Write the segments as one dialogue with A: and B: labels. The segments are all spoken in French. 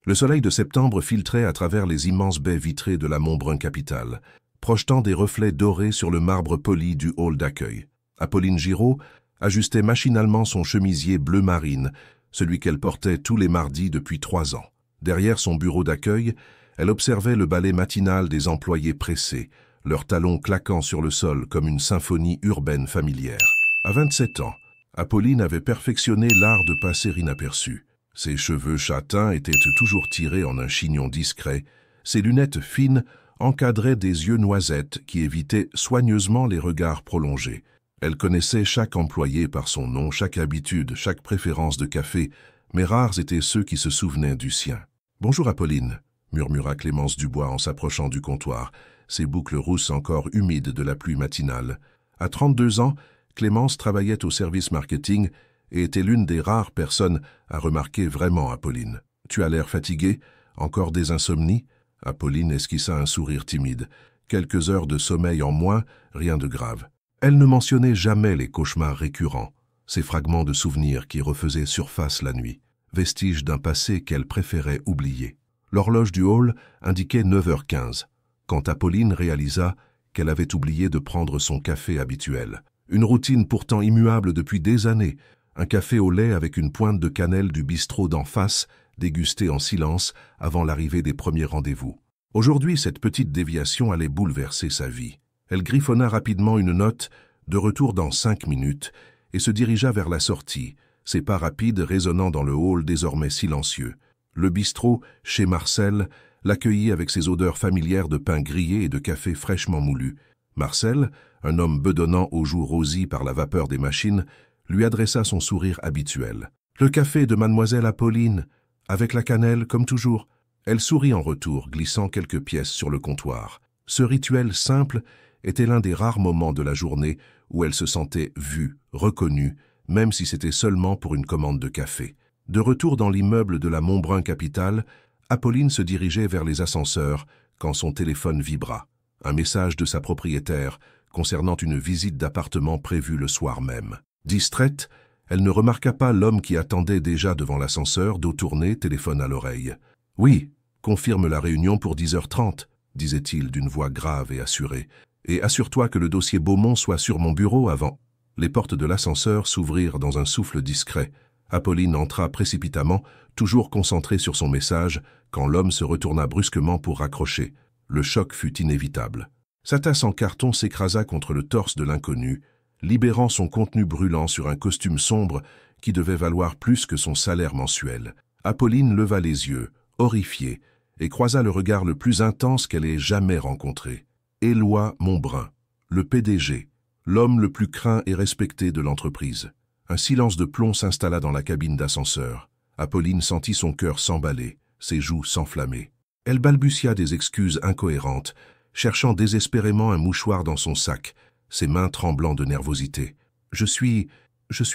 A: Le soleil de septembre filtrait à travers les immenses baies vitrées de la Montbrun-Capitale, projetant des reflets dorés sur le marbre poli du hall d'accueil. Apolline Giraud ajustait machinalement son chemisier bleu marine, celui qu'elle portait tous les mardis depuis 3 ans. Derrière son bureau d'accueil, elle observait le ballet matinal des employés pressés, leurs talons claquant sur le sol comme une symphonie urbaine familière. À 27 ans, Apolline avait perfectionné l'art de passer inaperçue. Ses cheveux châtains étaient toujours tirés en un chignon discret, ses lunettes fines encadraient des yeux noisettes qui évitaient soigneusement les regards prolongés. Elle connaissait chaque employé par son nom, chaque habitude, chaque préférence de café, mais rares étaient ceux qui se souvenaient du sien. « Bonjour Apolline », murmura Clémence Dubois en s'approchant du comptoir, ses boucles rousses encore humides de la pluie matinale. À 32 ans, Clémence travaillait au service marketing et était l'une des rares personnes à remarquer vraiment Apolline. « Tu as l'air fatiguée? Encore des insomnies ?» Apolline esquissa un sourire timide. Quelques heures de sommeil en moins, rien de grave. Elle ne mentionnait jamais les cauchemars récurrents, ces fragments de souvenirs qui refaisaient surface la nuit, vestiges d'un passé qu'elle préférait oublier. L'horloge du hall indiquait 9h15, quand Apolline réalisa qu'elle avait oublié de prendre son café habituel. Une routine pourtant immuable depuis des années, un café au lait avec une pointe de cannelle du bistrot d'en face, dégusté en silence avant l'arrivée des premiers rendez-vous. Aujourd'hui, cette petite déviation allait bouleverser sa vie. Elle griffonna rapidement une note, de retour dans 5 minutes, et se dirigea vers la sortie, ses pas rapides résonnant dans le hall désormais silencieux. Le bistrot, chez Marcel, l'accueillit avec ses odeurs familières de pain grillé et de café fraîchement moulu. Marcel, un homme bedonnant aux joues rosies par la vapeur des machines, lui adressa son sourire habituel. « Le café de mademoiselle Apolline, avec la cannelle comme toujours. » Elle sourit en retour, glissant quelques pièces sur le comptoir. Ce rituel simple était l'un des rares moments de la journée où elle se sentait vue, reconnue, même si c'était seulement pour une commande de café. De retour dans l'immeuble de la Montbrun-Capitale, Apolline se dirigeait vers les ascenseurs quand son téléphone vibra. Un message de sa propriétaire concernant une visite d'appartement prévue le soir même. Distraite, elle ne remarqua pas l'homme qui attendait déjà devant l'ascenseur, dos tourné, téléphone à l'oreille. « Oui, confirme la réunion pour 10h30, disait-il d'une voix grave et assurée. « Et assure-toi que le dossier Beaumont soit sur mon bureau avant. » Les portes de l'ascenseur s'ouvrirent dans un souffle discret. Apolline entra précipitamment, toujours concentrée sur son message, quand l'homme se retourna brusquement pour raccrocher. Le choc fut inévitable. Sa tasse en carton s'écrasa contre le torse de l'inconnu, libérant son contenu brûlant sur un costume sombre qui devait valoir plus que son salaire mensuel. Apolline leva les yeux, horrifiée, et croisa le regard le plus intense qu'elle ait jamais rencontré. Éloi Montbrun, le PDG, l'homme le plus craint et respecté de l'entreprise. Un silence de plomb s'installa dans la cabine d'ascenseur. Apolline sentit son cœur s'emballer, ses joues s'enflammer. Elle balbutia des excuses incohérentes, cherchant désespérément un mouchoir dans son sac, ses mains tremblant de nervosité. « Je suis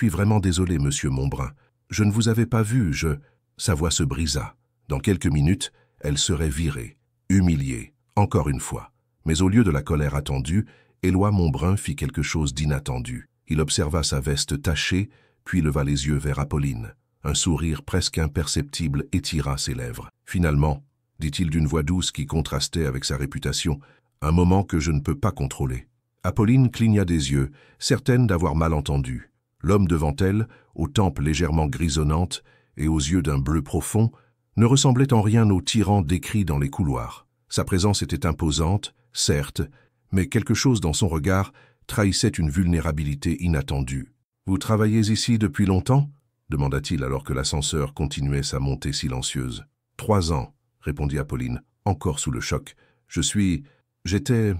A: vraiment désolé, monsieur Montbrun. Je ne vous avais pas vu, Sa voix se brisa. Dans quelques minutes, elle serait virée, humiliée, encore une fois. Mais au lieu de la colère attendue, Éloi Montbrun fit quelque chose d'inattendu. Il observa sa veste tachée, puis leva les yeux vers Apolline. Un sourire presque imperceptible étira ses lèvres. « Finalement, dit-il d'une voix douce qui contrastait avec sa réputation, un moment que je ne peux pas contrôler. » Apolline cligna des yeux, certaine d'avoir mal entendu. L'homme devant elle, aux tempes légèrement grisonnantes et aux yeux d'un bleu profond, ne ressemblait en rien au tyran décrit dans les couloirs. Sa présence était imposante, certes, mais quelque chose dans son regard trahissait une vulnérabilité inattendue. « Vous travaillez ici depuis longtemps ?» demanda-t-il alors que l'ascenseur continuait sa montée silencieuse. « 3 ans, répondit Apolline, encore sous le choc. J'étais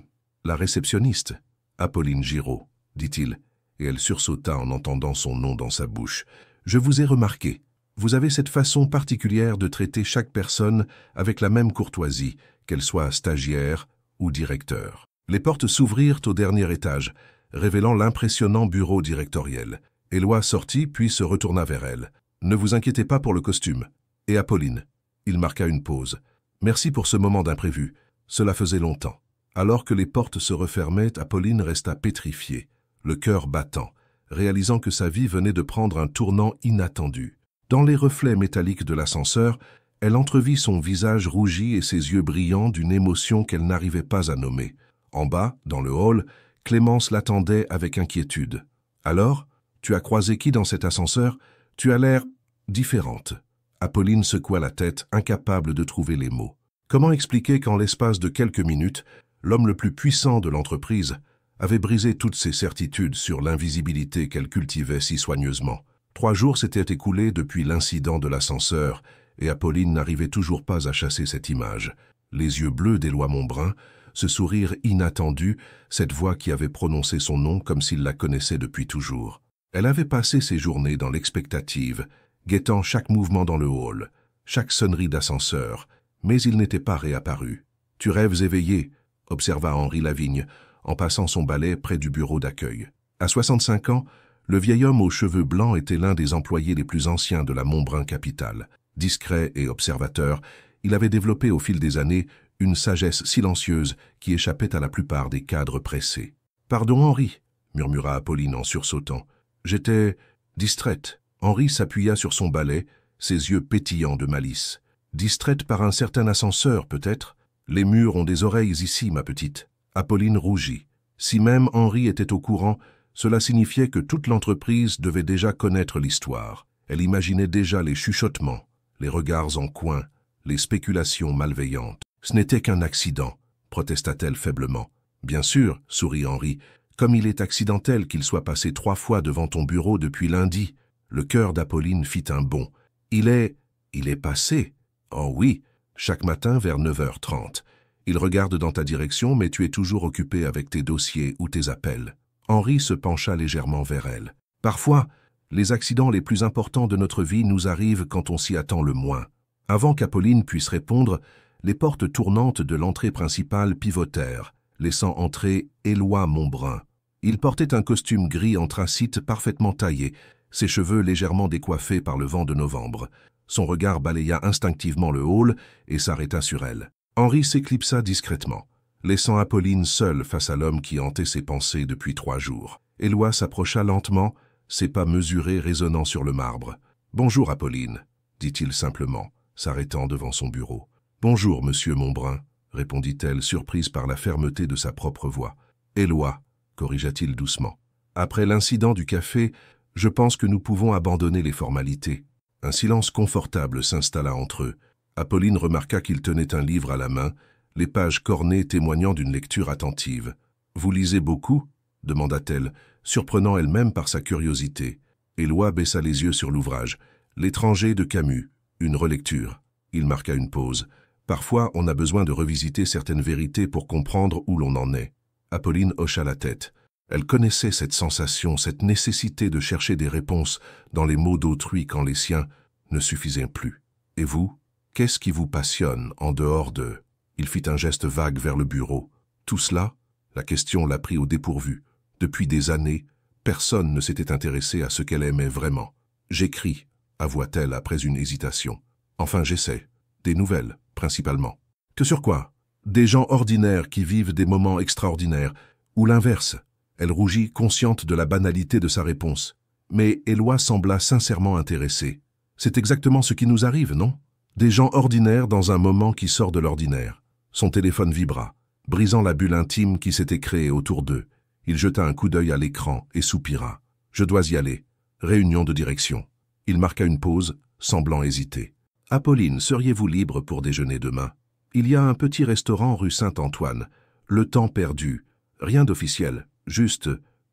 A: la réceptionniste. Apolline Giraud, dit-il, et elle sursauta en entendant son nom dans sa bouche. Je vous ai remarqué. Vous avez cette façon particulière de traiter chaque personne avec la même courtoisie, qu'elle soit stagiaire ou directeur. Les portes s'ouvrirent au dernier étage, révélant l'impressionnant bureau directoriel. Éloi sortit puis se retourna vers elle. « Ne vous inquiétez pas pour le costume. » Et Apolline. Il marqua une pause. « Merci pour ce moment d'imprévu. Cela faisait longtemps. » Alors que les portes se refermaient, Apolline resta pétrifiée, le cœur battant, réalisant que sa vie venait de prendre un tournant inattendu. Dans les reflets métalliques de l'ascenseur, Elle entrevit son visage rougi et ses yeux brillants d'une émotion qu'elle n'arrivait pas à nommer. En bas, dans le hall, Clémence l'attendait avec inquiétude. « Alors, tu as croisé qui dans cet ascenseur? Tu as l'air différente. » Apolline secoua la tête, incapable de trouver les mots. Comment expliquer qu'en l'espace de quelques minutes, l'homme le plus puissant de l'entreprise avait brisé toutes ses certitudes sur l'invisibilité qu'elle cultivait si soigneusement? 3 jours s'étaient écoulés depuis l'incident de l'ascenseur, et Apolline n'arrivait toujours pas à chasser cette image. Les yeux bleus d'Éloi Montbrun, ce sourire inattendu, cette voix qui avait prononcé son nom comme s'il la connaissait depuis toujours. Elle avait passé ses journées dans l'expectative, guettant chaque mouvement dans le hall, chaque sonnerie d'ascenseur, mais il n'était pas réapparu. « Tu rêves éveillé », observa Henri Lavigne, en passant son balai près du bureau d'accueil. À 65 ans, le vieil homme aux cheveux blancs était l'un des employés les plus anciens de la Montbrun Capital. Discret et observateur, il avait développé au fil des années une sagesse silencieuse qui échappait à la plupart des cadres pressés. « Pardon, Henri », murmura Apolline en sursautant. « J'étais distraite. » Henri s'appuya sur son balai, ses yeux pétillants de malice. « Distraite par un certain ascenseur, peut-être? Les murs ont des oreilles ici, ma petite. » Apolline rougit. Si même Henri était au courant, cela signifiait que toute l'entreprise devait déjà connaître l'histoire. Elle imaginait déjà les chuchotements, les regards en coin, les spéculations malveillantes. « Ce n'était qu'un accident », protesta-t-elle faiblement. « Bien sûr, » sourit Henri, « comme il est accidentel qu'il soit passé 3 fois devant ton bureau depuis lundi. » Le cœur d'Apolline fit un bond. « Il est passé. » « Oh oui, chaque matin vers 9h30. Il regarde dans ta direction, mais tu es toujours occupé avec tes dossiers ou tes appels. » Henri se pencha légèrement vers elle. « Parfois, les accidents les plus importants de notre vie nous arrivent quand on s'y attend le moins. » Avant qu'Apolline puisse répondre, les portes tournantes de l'entrée principale pivotèrent, laissant entrer Éloi Montbrun. Il portait un costume gris anthracite parfaitement taillé, ses cheveux légèrement décoiffés par le vent de novembre. Son regard balaya instinctivement le hall et s'arrêta sur elle. Henri s'éclipsa discrètement, laissant Apolline seule face à l'homme qui hantait ses pensées depuis 3 jours. Éloi s'approcha lentement, ses pas mesurés résonnant sur le marbre. « Bonjour, Apolline, » dit-il simplement, s'arrêtant devant son bureau. « Bonjour, monsieur Montbrun, » répondit-elle, surprise par la fermeté de sa propre voix. « Éloi, » corrigea-t-il doucement. « Après l'incident du café, je pense que nous pouvons abandonner les formalités. » Un silence confortable s'installa entre eux. Apolline remarqua qu'il tenait un livre à la main, les pages cornées témoignant d'une lecture attentive. « Vous lisez beaucoup ?» demanda-t-elle, surprenant elle-même par sa curiosité. Éloi baissa les yeux sur l'ouvrage. « L'étranger de Camus, une relecture. » Il marqua une pause. « Parfois, on a besoin de revisiter certaines vérités pour comprendre où l'on en est. » Apolline hocha la tête. Elle connaissait cette sensation, cette nécessité de chercher des réponses dans les mots d'autrui quand les siens ne suffisaient plus. « Et vous, qu'est-ce qui vous passionne en dehors de... » Il fit un geste vague vers le bureau. « Tout cela ?» La question la prit au dépourvu. Depuis des années, personne ne s'était intéressé à ce qu'elle aimait vraiment. « J'écris », avoua-t-elle après une hésitation. « Enfin, j'essaie. Des nouvelles, principalement. »« Que sur quoi ?»« Des gens ordinaires qui vivent des moments extraordinaires, ou l'inverse. » Elle rougit, consciente de la banalité de sa réponse. Mais Éloi sembla sincèrement intéressé. « C'est exactement ce qui nous arrive, non? Des gens ordinaires dans un moment qui sort de l'ordinaire. » Son téléphone vibra, brisant la bulle intime qui s'était créée autour d'eux. Il jeta un coup d'œil à l'écran et soupira. « Je dois y aller. Réunion de direction. » Il marqua une pause, semblant hésiter. « Apolline, seriez-vous libre pour déjeuner demain? Il y a un petit restaurant rue Saint-Antoine. Le temps perdu. Rien d'officiel. Juste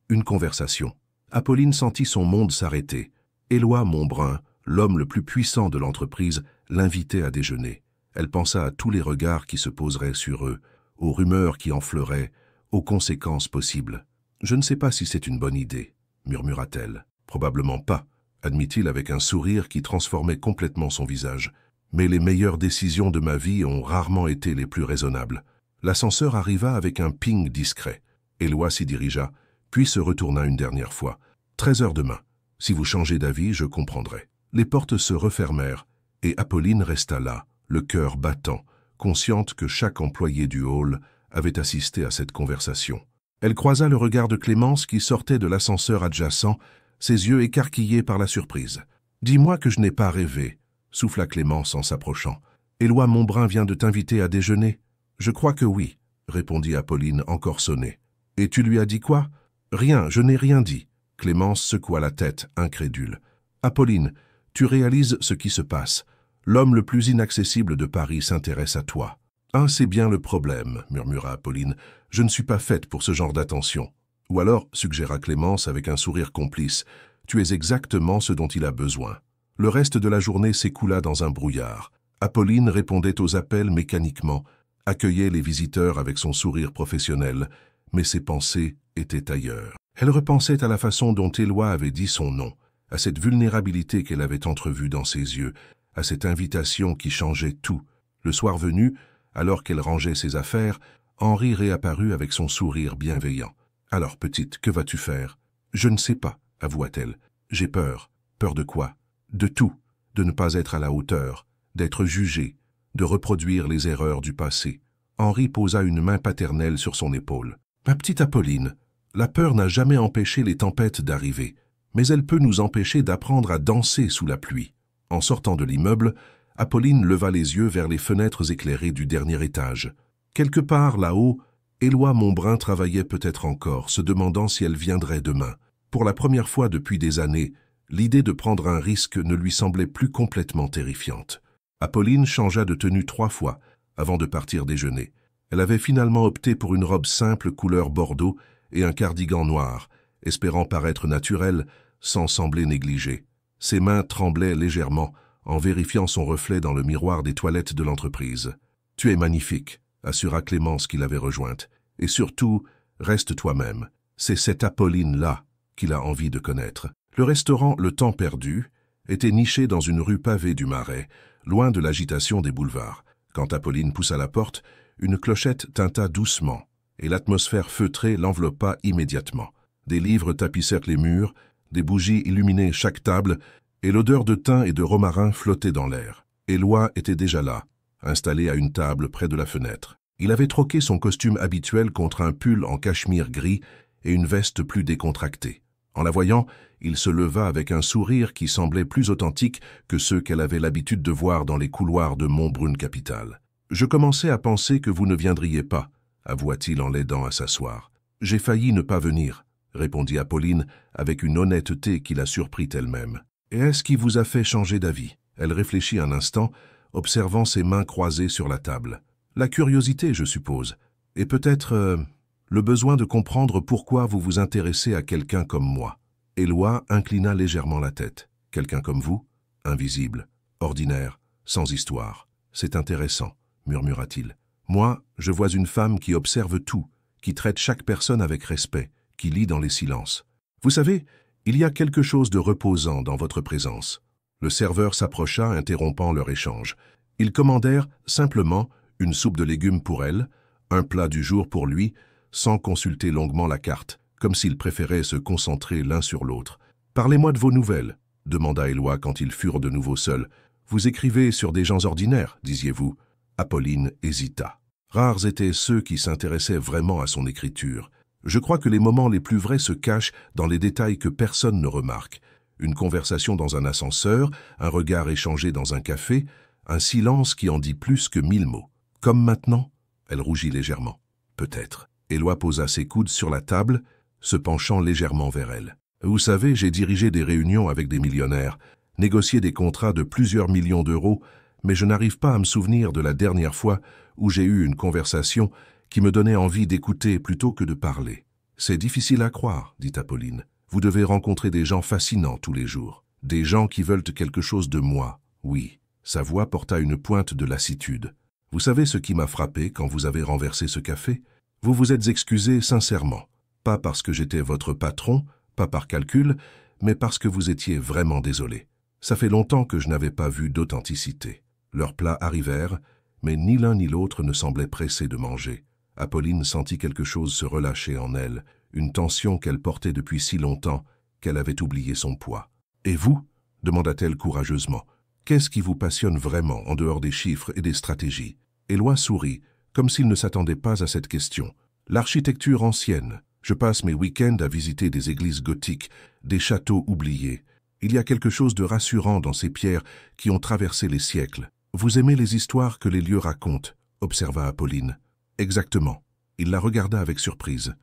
A: une conversation. » Apolline sentit son monde s'arrêter. Éloi Montbrun, l'homme le plus puissant de l'entreprise, l'invitait à déjeuner. Elle pensa à tous les regards qui se poseraient sur eux, aux rumeurs qui enfleuraient, aux conséquences possibles. « Je ne sais pas si c'est une bonne idée, » murmura-t-elle. « Probablement pas, » admit-il avec un sourire qui transformait complètement son visage. « Mais les meilleures décisions de ma vie ont rarement été les plus raisonnables. » L'ascenseur arriva avec un ping discret. Éloi s'y dirigea, puis se retourna une dernière fois. « 13h demain. Si vous changez d'avis, je comprendrai. » Les portes se refermèrent, et Apolline resta là, le cœur battant, consciente que chaque employé du hall avait assisté à cette conversation. Elle croisa le regard de Clémence qui sortait de l'ascenseur adjacent, ses yeux écarquillés par la surprise. « Dis-moi que je n'ai pas rêvé, » souffla Clémence en s'approchant. « Éloi Montbrun vient de t'inviter à déjeuner ?»« Je crois que oui, » répondit Apolline, encore sonnée. « Et tu lui as dit quoi ?»« Rien, je n'ai rien dit. » Clémence secoua la tête, incrédule. « Apolline, tu réalises ce qui se passe. L'homme le plus inaccessible de Paris s'intéresse à toi. »« Ah, c'est bien le problème, » murmura Apolline. « Je ne suis pas faite pour ce genre d'attention. » Ou alors, suggéra Clémence avec un sourire complice, « tu es exactement ce dont il a besoin. » Le reste de la journée s'écoula dans un brouillard. Apolline répondait aux appels mécaniquement, accueillait les visiteurs avec son sourire professionnel, mais ses pensées étaient ailleurs. Elle repensait à la façon dont Éloi avait dit son nom, à cette vulnérabilité qu'elle avait entrevue dans ses yeux, à cette invitation qui changeait tout. Le soir venu, alors qu'elle rangeait ses affaires, Henri réapparut avec son sourire bienveillant. « Alors, petite, que vas-tu faire ?»« Je ne sais pas, avoua-t-elle. J'ai peur. Peur de quoi ? De tout. De ne pas être à la hauteur, d'être jugée, de reproduire les erreurs du passé. » Henri posa une main paternelle sur son épaule. « Ma petite Apolline, la peur n'a jamais empêché les tempêtes d'arriver, mais elle peut nous empêcher d'apprendre à danser sous la pluie. » En sortant de l'immeuble, Apolline leva les yeux vers les fenêtres éclairées du dernier étage. Quelque part là-haut, Éloi Montbrun travaillait peut-être encore, se demandant si elle viendrait demain. Pour la première fois depuis des années, l'idée de prendre un risque ne lui semblait plus complètement terrifiante. Apolline changea de tenue 3 fois avant de partir déjeuner. Elle avait finalement opté pour une robe simple couleur bordeaux et un cardigan noir, espérant paraître naturelle sans sembler négligée. Ses mains tremblaient légèrement en vérifiant son reflet dans le miroir des toilettes de l'entreprise. « Tu es magnifique », assura Clémence qui l'avait rejointe. « Et surtout, reste toi-même. C'est cette Apolline-là qu'il a envie de connaître. » Le restaurant Le Temps Perdu était niché dans une rue pavée du Marais, loin de l'agitation des boulevards. Quand Apolline poussa la porte, une clochette tinta doucement, et l'atmosphère feutrée l'enveloppa immédiatement. Des livres tapissèrent les murs, des bougies illuminaient chaque table, et l'odeur de thym et de romarin flottait dans l'air. Éloi était déjà là, installé à une table près de la fenêtre. Il avait troqué son costume habituel contre un pull en cachemire gris et une veste plus décontractée. En la voyant, il se leva avec un sourire qui semblait plus authentique que ceux qu'elle avait l'habitude de voir dans les couloirs de Montbrun-Capitale. « Je commençais à penser que vous ne viendriez pas », avoua-t-il en l'aidant à s'asseoir. « J'ai failli ne pas venir », répondit Apolline avec une honnêteté qui la surprit elle-même. « Et est-ce qui vous a fait changer d'avis ?» Elle réfléchit un instant, observant ses mains croisées sur la table. « La curiosité, je suppose, et peut-être le besoin de comprendre pourquoi vous vous intéressez à quelqu'un comme moi. » Éloi inclina légèrement la tête. « Quelqu'un comme vous ? Invisible, ordinaire, sans histoire. C'est intéressant, » murmura-t-il. « Moi, je vois une femme qui observe tout, qui traite chaque personne avec respect, qui lit dans les silences. Vous savez, il y a quelque chose de reposant dans votre présence. » Le serveur s'approcha, interrompant leur échange. Ils commandèrent simplement une soupe de légumes pour elle, un plat du jour pour lui, sans consulter longuement la carte, comme s'ils préféraient se concentrer l'un sur l'autre. « Parlez-moi de vos nouvelles » demanda Éloi quand ils furent de nouveau seuls. « Vous écrivez sur des gens ordinaires, disiez-vous » Apolline hésita. Rares étaient ceux qui s'intéressaient vraiment à son écriture. Je crois que les moments les plus vrais se cachent dans les détails que personne ne remarque. Une conversation dans un ascenseur, un regard échangé dans un café, un silence qui en dit plus que 1000 mots. Comme maintenant ? Elle rougit légèrement. Peut-être. Éloi posa ses coudes sur la table, se penchant légèrement vers elle. Vous savez, j'ai dirigé des réunions avec des millionnaires, négocié des contrats de plusieurs millions d'euros, mais je n'arrive pas à me souvenir de la dernière fois où j'ai eu une conversation qui me donnait envie d'écouter plutôt que de parler. C'est difficile à croire, dit Apolline. Vous devez rencontrer des gens fascinants tous les jours. Des gens qui veulent quelque chose de moi, oui. Sa voix porta une pointe de lassitude. Vous savez ce qui m'a frappé quand vous avez renversé ce café ? Vous vous êtes excusé sincèrement. Pas parce que j'étais votre patron, pas par calcul, mais parce que vous étiez vraiment désolé. Ça fait longtemps que je n'avais pas vu d'authenticité. Leurs plats arrivèrent, mais ni l'un ni l'autre ne semblait pressé de manger. Apolline sentit quelque chose se relâcher en elle, une tension qu'elle portait depuis si longtemps qu'elle avait oublié son poids. « Et vous » demanda-t-elle courageusement. « Qu'est-ce qui vous passionne vraiment en dehors des chiffres et des stratégies ?» Éloi sourit, comme s'il ne s'attendait pas à cette question. « L'architecture ancienne. Je passe mes week-ends à visiter des églises gothiques, des châteaux oubliés. Il y a quelque chose de rassurant dans ces pierres qui ont traversé les siècles. Vous aimez les histoires que les lieux racontent, observa Apolline. Exactement. Il la regarda avec surprise.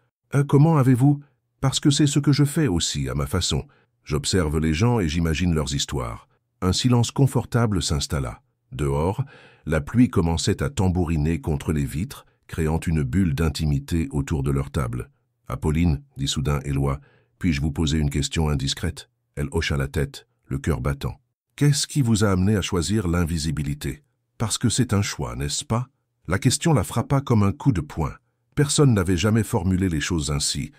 A: Comment avez-vous? Parce que c'est ce que je fais aussi, à ma façon. J'observe les gens et j'imagine leurs histoires. Un silence confortable s'installa. Dehors, la pluie commençait à tambouriner contre les vitres, créant une bulle d'intimité autour de leur table. « Apolline, dit soudain Éloi, puis-je vous poser une question indiscrète ?» Elle hocha la tête, le cœur battant. « Qu'est-ce qui vous a amené à choisir l'invisibilité? Parce que c'est un choix, n'est-ce pas ?» La question la frappa comme un coup de poing. Personne n'avait jamais formulé les choses ainsi.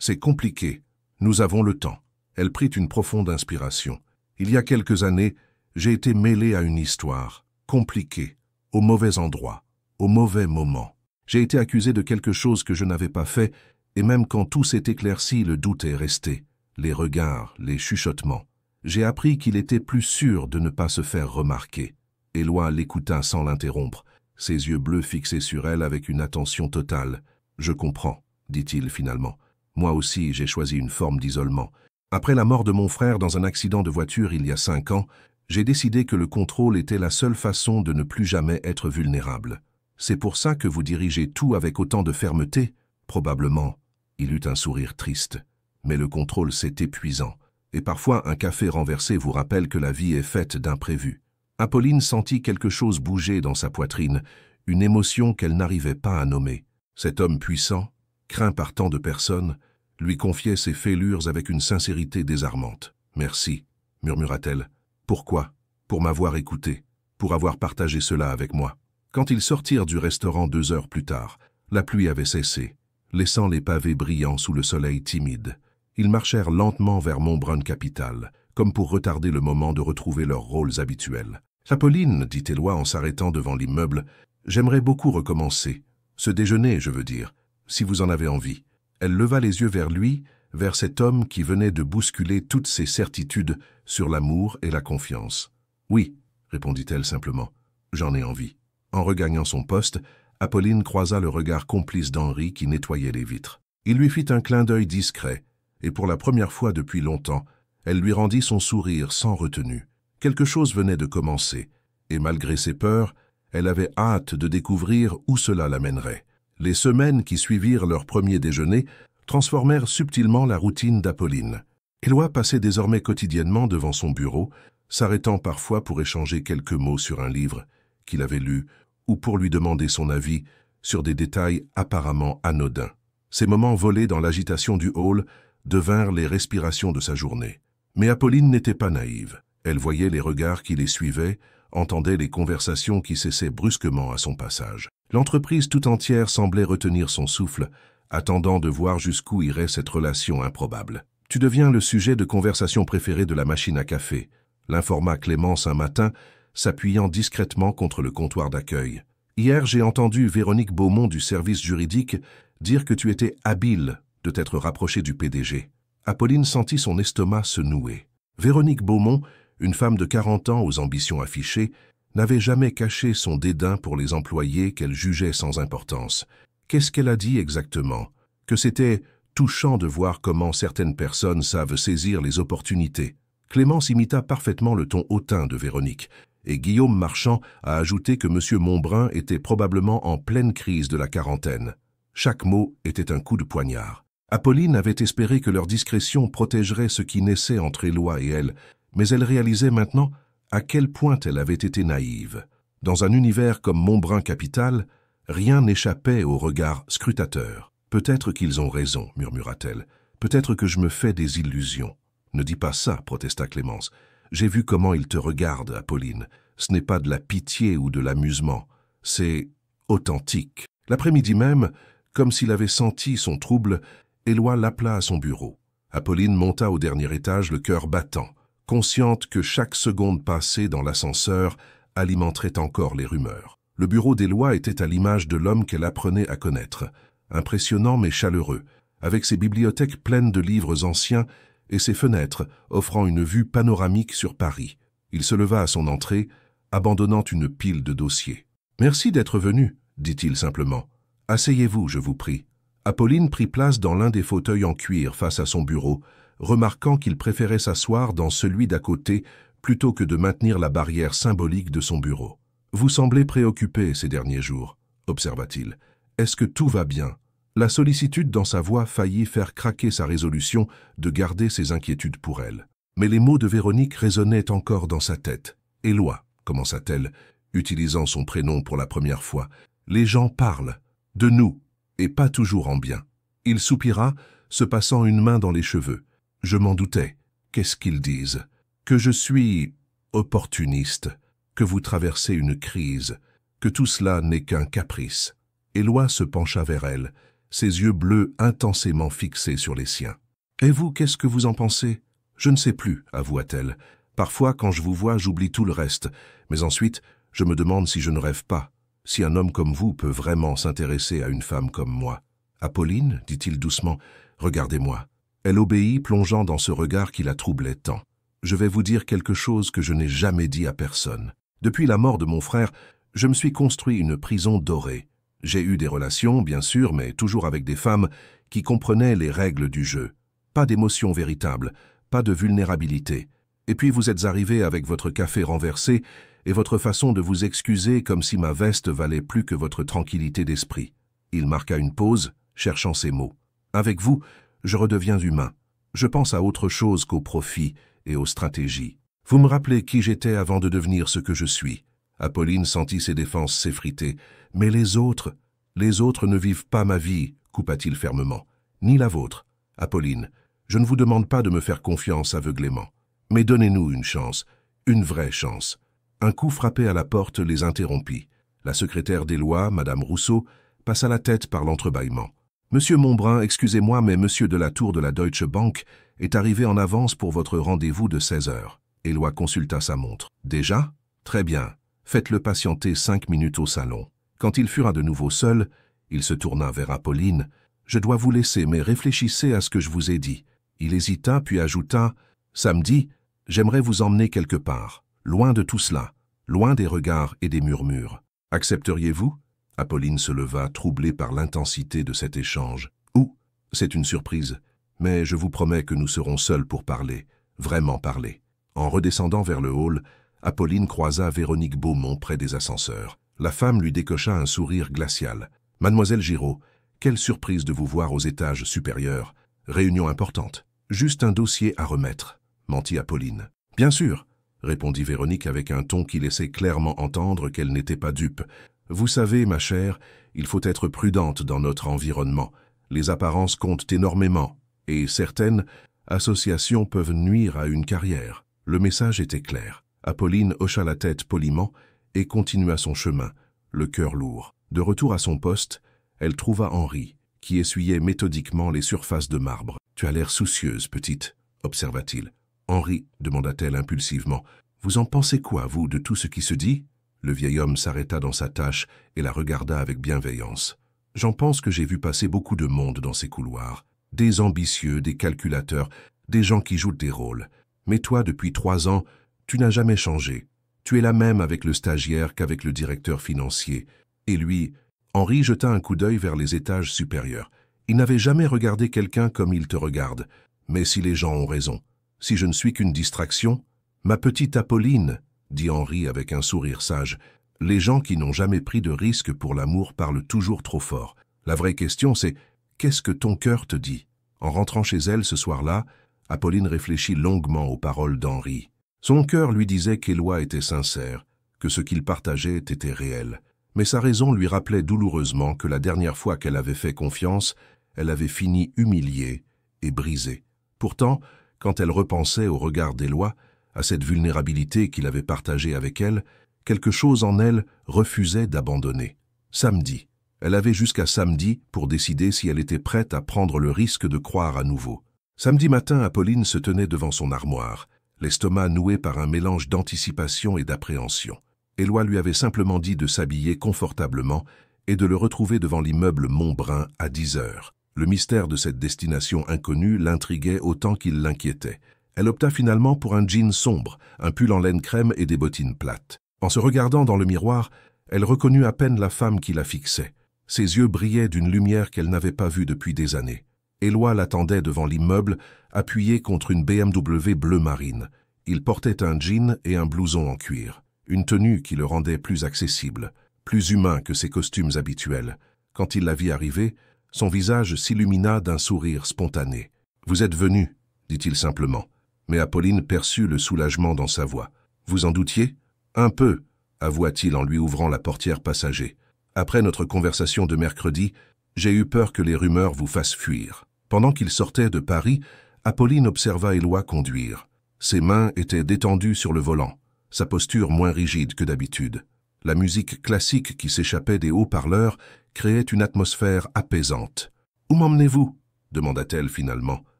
A: C'est compliqué. Nous avons le temps. Elle prit une profonde inspiration. Il y a quelques années, j'ai été mêlé à une histoire, compliquée, au mauvais endroit, au mauvais moment. J'ai été accusé de quelque chose que je n'avais pas fait, et même quand tout s'est éclairci, le doute est resté. Les regards, les chuchotements. J'ai appris qu'il était plus sûr de ne pas se faire remarquer. Éloi l'écouta sans l'interrompre, ses yeux bleus fixés sur elle avec une attention totale. « Je comprends, » dit-il finalement. « Moi aussi, j'ai choisi une forme d'isolement. Après la mort de mon frère dans un accident de voiture il y a 5 ans, j'ai décidé que le contrôle était la seule façon de ne plus jamais être vulnérable. C'est pour ça que vous dirigez tout avec autant de fermeté? Probablement. » Il eut un sourire triste. « Mais le contrôle, c'est épuisant. Et parfois, un café renversé vous rappelle que la vie est faite d'imprévus. » Apolline sentit quelque chose bouger dans sa poitrine, une émotion qu'elle n'arrivait pas à nommer. Cet homme puissant, craint par tant de personnes, lui confiait ses fêlures avec une sincérité désarmante. « Merci, » murmura-t-elle. « Pourquoi? Pour m'avoir écouté, pour avoir partagé cela avec moi. » Quand ils sortirent du restaurant 2 heures plus tard, la pluie avait cessé, laissant les pavés brillants sous le soleil timide. Ils marchèrent lentement vers Montbrun Capital, comme pour retarder le moment de retrouver leurs rôles habituels. « Apolline, dit Éloi en s'arrêtant devant l'immeuble, j'aimerais beaucoup recommencer. Ce déjeuner, je veux dire, si vous en avez envie. » Elle leva les yeux vers lui, vers cet homme qui venait de bousculer toutes ses certitudes sur l'amour et la confiance. « Oui, répondit-elle simplement, j'en ai envie. » En regagnant son poste, Apolline croisa le regard complice d'Henri qui nettoyait les vitres. Il lui fit un clin d'œil discret, et pour la première fois depuis longtemps, elle lui rendit son sourire sans retenue. Quelque chose venait de commencer, et malgré ses peurs, elle avait hâte de découvrir où cela l'amènerait. Les semaines qui suivirent leur premier déjeuner transformèrent subtilement la routine d'Apolline. Éloi passait désormais quotidiennement devant son bureau, s'arrêtant parfois pour échanger quelques mots sur un livre qu'il avait lu ou pour lui demander son avis sur des détails apparemment anodins. Ces moments volés dans l'agitation du hall devinrent les respirations de sa journée. Mais Apolline n'était pas naïve. Elle voyait les regards qui les suivaient, entendait les conversations qui cessaient brusquement à son passage. L'entreprise tout entière semblait retenir son souffle, attendant de voir jusqu'où irait cette relation improbable. « Tu deviens le sujet de conversation préféré de la machine à café », l'informa Clémence un matin, s'appuyant discrètement contre le comptoir d'accueil. « Hier, j'ai entendu Véronique Beaumont du service juridique dire que tu étais habile de t'être rapproché du PDG. » Apolline sentit son estomac se nouer. Véronique Beaumont, une femme de 40 ans aux ambitions affichées, n'avait jamais caché son dédain pour les employés qu'elle jugeait sans importance. Qu'est-ce qu'elle a dit exactement? Que c'était touchant de voir comment certaines personnes savent saisir les opportunités. Clémence imita parfaitement le ton hautain de Véronique, et Guillaume Marchand a ajouté que M. Montbrun était probablement en pleine crise de la quarantaine. Chaque mot était un coup de poignard. Apolline avait espéré que leur discrétion protégerait ce qui naissait entre Éloi et elle, mais elle réalisait maintenant à quel point elle avait été naïve. Dans un univers comme Montbrun Capital, rien n'échappait au regard scrutateur. « Peut-être qu'ils ont raison, murmura-t-elle. Peut-être que je me fais des illusions. »« Ne dis pas ça, protesta Clémence. J'ai vu comment ils te regardent, Apolline. Ce n'est pas de la pitié ou de l'amusement. C'est authentique. » L'après-midi même, comme s'il avait senti son trouble, Éloi l'appela à son bureau. Apolline monta au dernier étage, le cœur battant, consciente que chaque seconde passée dans l'ascenseur alimenterait encore les rumeurs. Le bureau d'Éloi était à l'image de l'homme qu'elle apprenait à connaître, impressionnant mais chaleureux, avec ses bibliothèques pleines de livres anciens et ses fenêtres offrant une vue panoramique sur Paris. Il se leva à son entrée, abandonnant une pile de dossiers. « Merci d'être venu, » dit-il simplement. « Asseyez-vous, je vous prie. » Apolline prit place dans l'un des fauteuils en cuir face à son bureau, remarquant qu'il préférait s'asseoir dans celui d'à côté plutôt que de maintenir la barrière symbolique de son bureau. « Vous semblez préoccupé ces derniers jours, » observa-t-il. « Est-ce que tout va bien ?» La sollicitude dans sa voix faillit faire craquer sa résolution de garder ses inquiétudes pour elle. Mais les mots de Véronique résonnaient encore dans sa tête. « Éloi, commença-t-elle, utilisant son prénom pour la première fois, les gens parlent de nous, et pas toujours en bien. » Il soupira, se passant une main dans les cheveux. « Je m'en doutais. Qu'est-ce qu'ils disent? Que je suis opportuniste, que vous traversez une crise, que tout cela n'est qu'un caprice. » Éloi se pencha vers elle, ses yeux bleus intensément fixés sur les siens. « Et vous, qu'est-ce que vous en pensez? Je ne sais plus, avoua-t-elle. Parfois, quand je vous vois, j'oublie tout le reste, mais ensuite, je me demande si je ne rêve pas, si un homme comme vous peut vraiment s'intéresser à une femme comme moi. »« Apolline, dit-il doucement, regardez-moi. » Elle obéit, plongeant dans ce regard qui la troublait tant. « Je vais vous dire quelque chose que je n'ai jamais dit à personne. Depuis la mort de mon frère, je me suis construit une prison dorée. J'ai eu des relations, bien sûr, mais toujours avec des femmes qui comprenaient les règles du jeu. Pas d'émotion véritable, pas de vulnérabilité. Et puis vous êtes arrivé avec votre café renversé et votre façon de vous excuser comme si ma veste valait plus que votre tranquillité d'esprit. » Il marqua une pause, cherchant ses mots. « Avec vous, je redeviens humain. Je pense à autre chose qu'au profit et aux stratégies. Vous me rappelez qui j'étais avant de devenir ce que je suis. » Apolline sentit ses défenses s'effriter. « Mais les autres ne vivent pas ma vie, » coupa-t-il fermement. « Ni la vôtre. Apolline, je ne vous demande pas de me faire confiance aveuglément. Mais donnez-nous une chance, une vraie chance. » Un coup frappé à la porte les interrompit. La secrétaire d'Éloi, Madame Rousseau, passa la tête par l'entrebâillement. « Monsieur Monbrun, excusez-moi, mais Monsieur de la Tour de la Deutsche Bank est arrivé en avance pour votre rendez-vous de 16 heures. » Éloi consulta sa montre. « Déjà? Très bien. Faites-le patienter 5 minutes au salon. » Quand ils furent à de nouveau seuls, il se tourna vers Apolline. « Je dois vous laisser, mais réfléchissez à ce que je vous ai dit. » Il hésita, puis ajouta « Samedi, j'aimerais vous emmener quelque part, loin de tout cela, loin des regards et des murmures. Accepteriez-vous » Apolline se leva, troublée par l'intensité de cet échange. « Où ? C'est une surprise, mais je vous promets que nous serons seuls pour parler, vraiment parler. » En redescendant vers le hall, Apolline croisa Véronique Beaumont près des ascenseurs. La femme lui décocha un sourire glacial. « Mademoiselle Giraud, quelle surprise de vous voir aux étages supérieurs. Réunion importante. Juste un dossier à remettre, » mentit Apolline. « Bien sûr, » répondit Véronique avec un ton qui laissait clairement entendre qu'elle n'était pas dupe. « Vous savez, ma chère, il faut être prudente dans notre environnement. Les apparences comptent énormément, et certaines associations peuvent nuire à une carrière. » Le message était clair. Apolline hocha la tête poliment et continua son chemin, le cœur lourd. De retour à son poste, elle trouva Henri, qui essuyait méthodiquement les surfaces de marbre. « Tu as l'air soucieuse, petite, » observa-t-il. « Henri, » demanda-t-elle impulsivement, « vous en pensez quoi, vous, de tout ce qui se dit ?» Le vieil homme s'arrêta dans sa tâche et la regarda avec bienveillance. « J'en pense que j'ai vu passer beaucoup de monde dans ces couloirs. Des ambitieux, des calculateurs, des gens qui jouent des rôles. Mais toi, depuis 3 ans, tu n'as jamais changé. Tu es la même avec le stagiaire qu'avec le directeur financier. Et lui... » Henri jeta un coup d'œil vers les étages supérieurs. Il n'avait jamais regardé quelqu'un comme il te regarde. Mais si les gens ont raison, si je ne suis qu'une distraction, ma petite Apolline, dit Henri avec un sourire sage, les gens qui n'ont jamais pris de risque pour l'amour parlent toujours trop fort. La vraie question, c'est qu'est-ce que ton cœur te dit? En rentrant chez elle ce soir-là, Apolline réfléchit longuement aux paroles d'Henri. Son cœur lui disait qu'Éloi était sincère, que ce qu'il partageait était réel. Mais sa raison lui rappelait douloureusement que la dernière fois qu'elle avait fait confiance, elle avait fini humiliée et brisée. Pourtant, quand elle repensait au regard d'Éloi, à cette vulnérabilité qu'il avait partagée avec elle, quelque chose en elle refusait d'abandonner. Samedi. Elle avait jusqu'à samedi pour décider si elle était prête à prendre le risque de croire à nouveau. Samedi matin, Apolline se tenait devant son armoire, l'estomac noué par un mélange d'anticipation et d'appréhension. Éloi lui avait simplement dit de s'habiller confortablement et de le retrouver devant l'immeuble Monbrun à 10 heures. Le mystère de cette destination inconnue l'intriguait autant qu'il l'inquiétait. Elle opta finalement pour un jean sombre, un pull en laine crème et des bottines plates. En se regardant dans le miroir, elle reconnut à peine la femme qui la fixait. Ses yeux brillaient d'une lumière qu'elle n'avait pas vue depuis des années. Éloi l'attendait devant l'immeuble, appuyé contre une BMW bleu marine. Il portait un jean et un blouson en cuir, une tenue qui le rendait plus accessible, plus humain que ses costumes habituels. Quand il la vit arriver, son visage s'illumina d'un sourire spontané. « Vous êtes venu » dit-il simplement, mais Apolline perçut le soulagement dans sa voix. « Vous en doutiez ?»« Un peu » avoua-t-il en lui ouvrant la portière passager. « Après notre conversation de mercredi, j'ai eu peur que les rumeurs vous fassent fuir. » Pendant qu'il sortait de Paris, Apolline observa Éloi conduire. Ses mains étaient détendues sur le volant, sa posture moins rigide que d'habitude. La musique classique qui s'échappait des haut-parleurs créait une atmosphère apaisante. « Où m'emmenez-vous » demanda-t-elle finalement.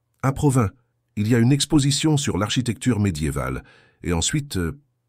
A: « À Provins. Il y a une exposition sur l'architecture médiévale. Et ensuite,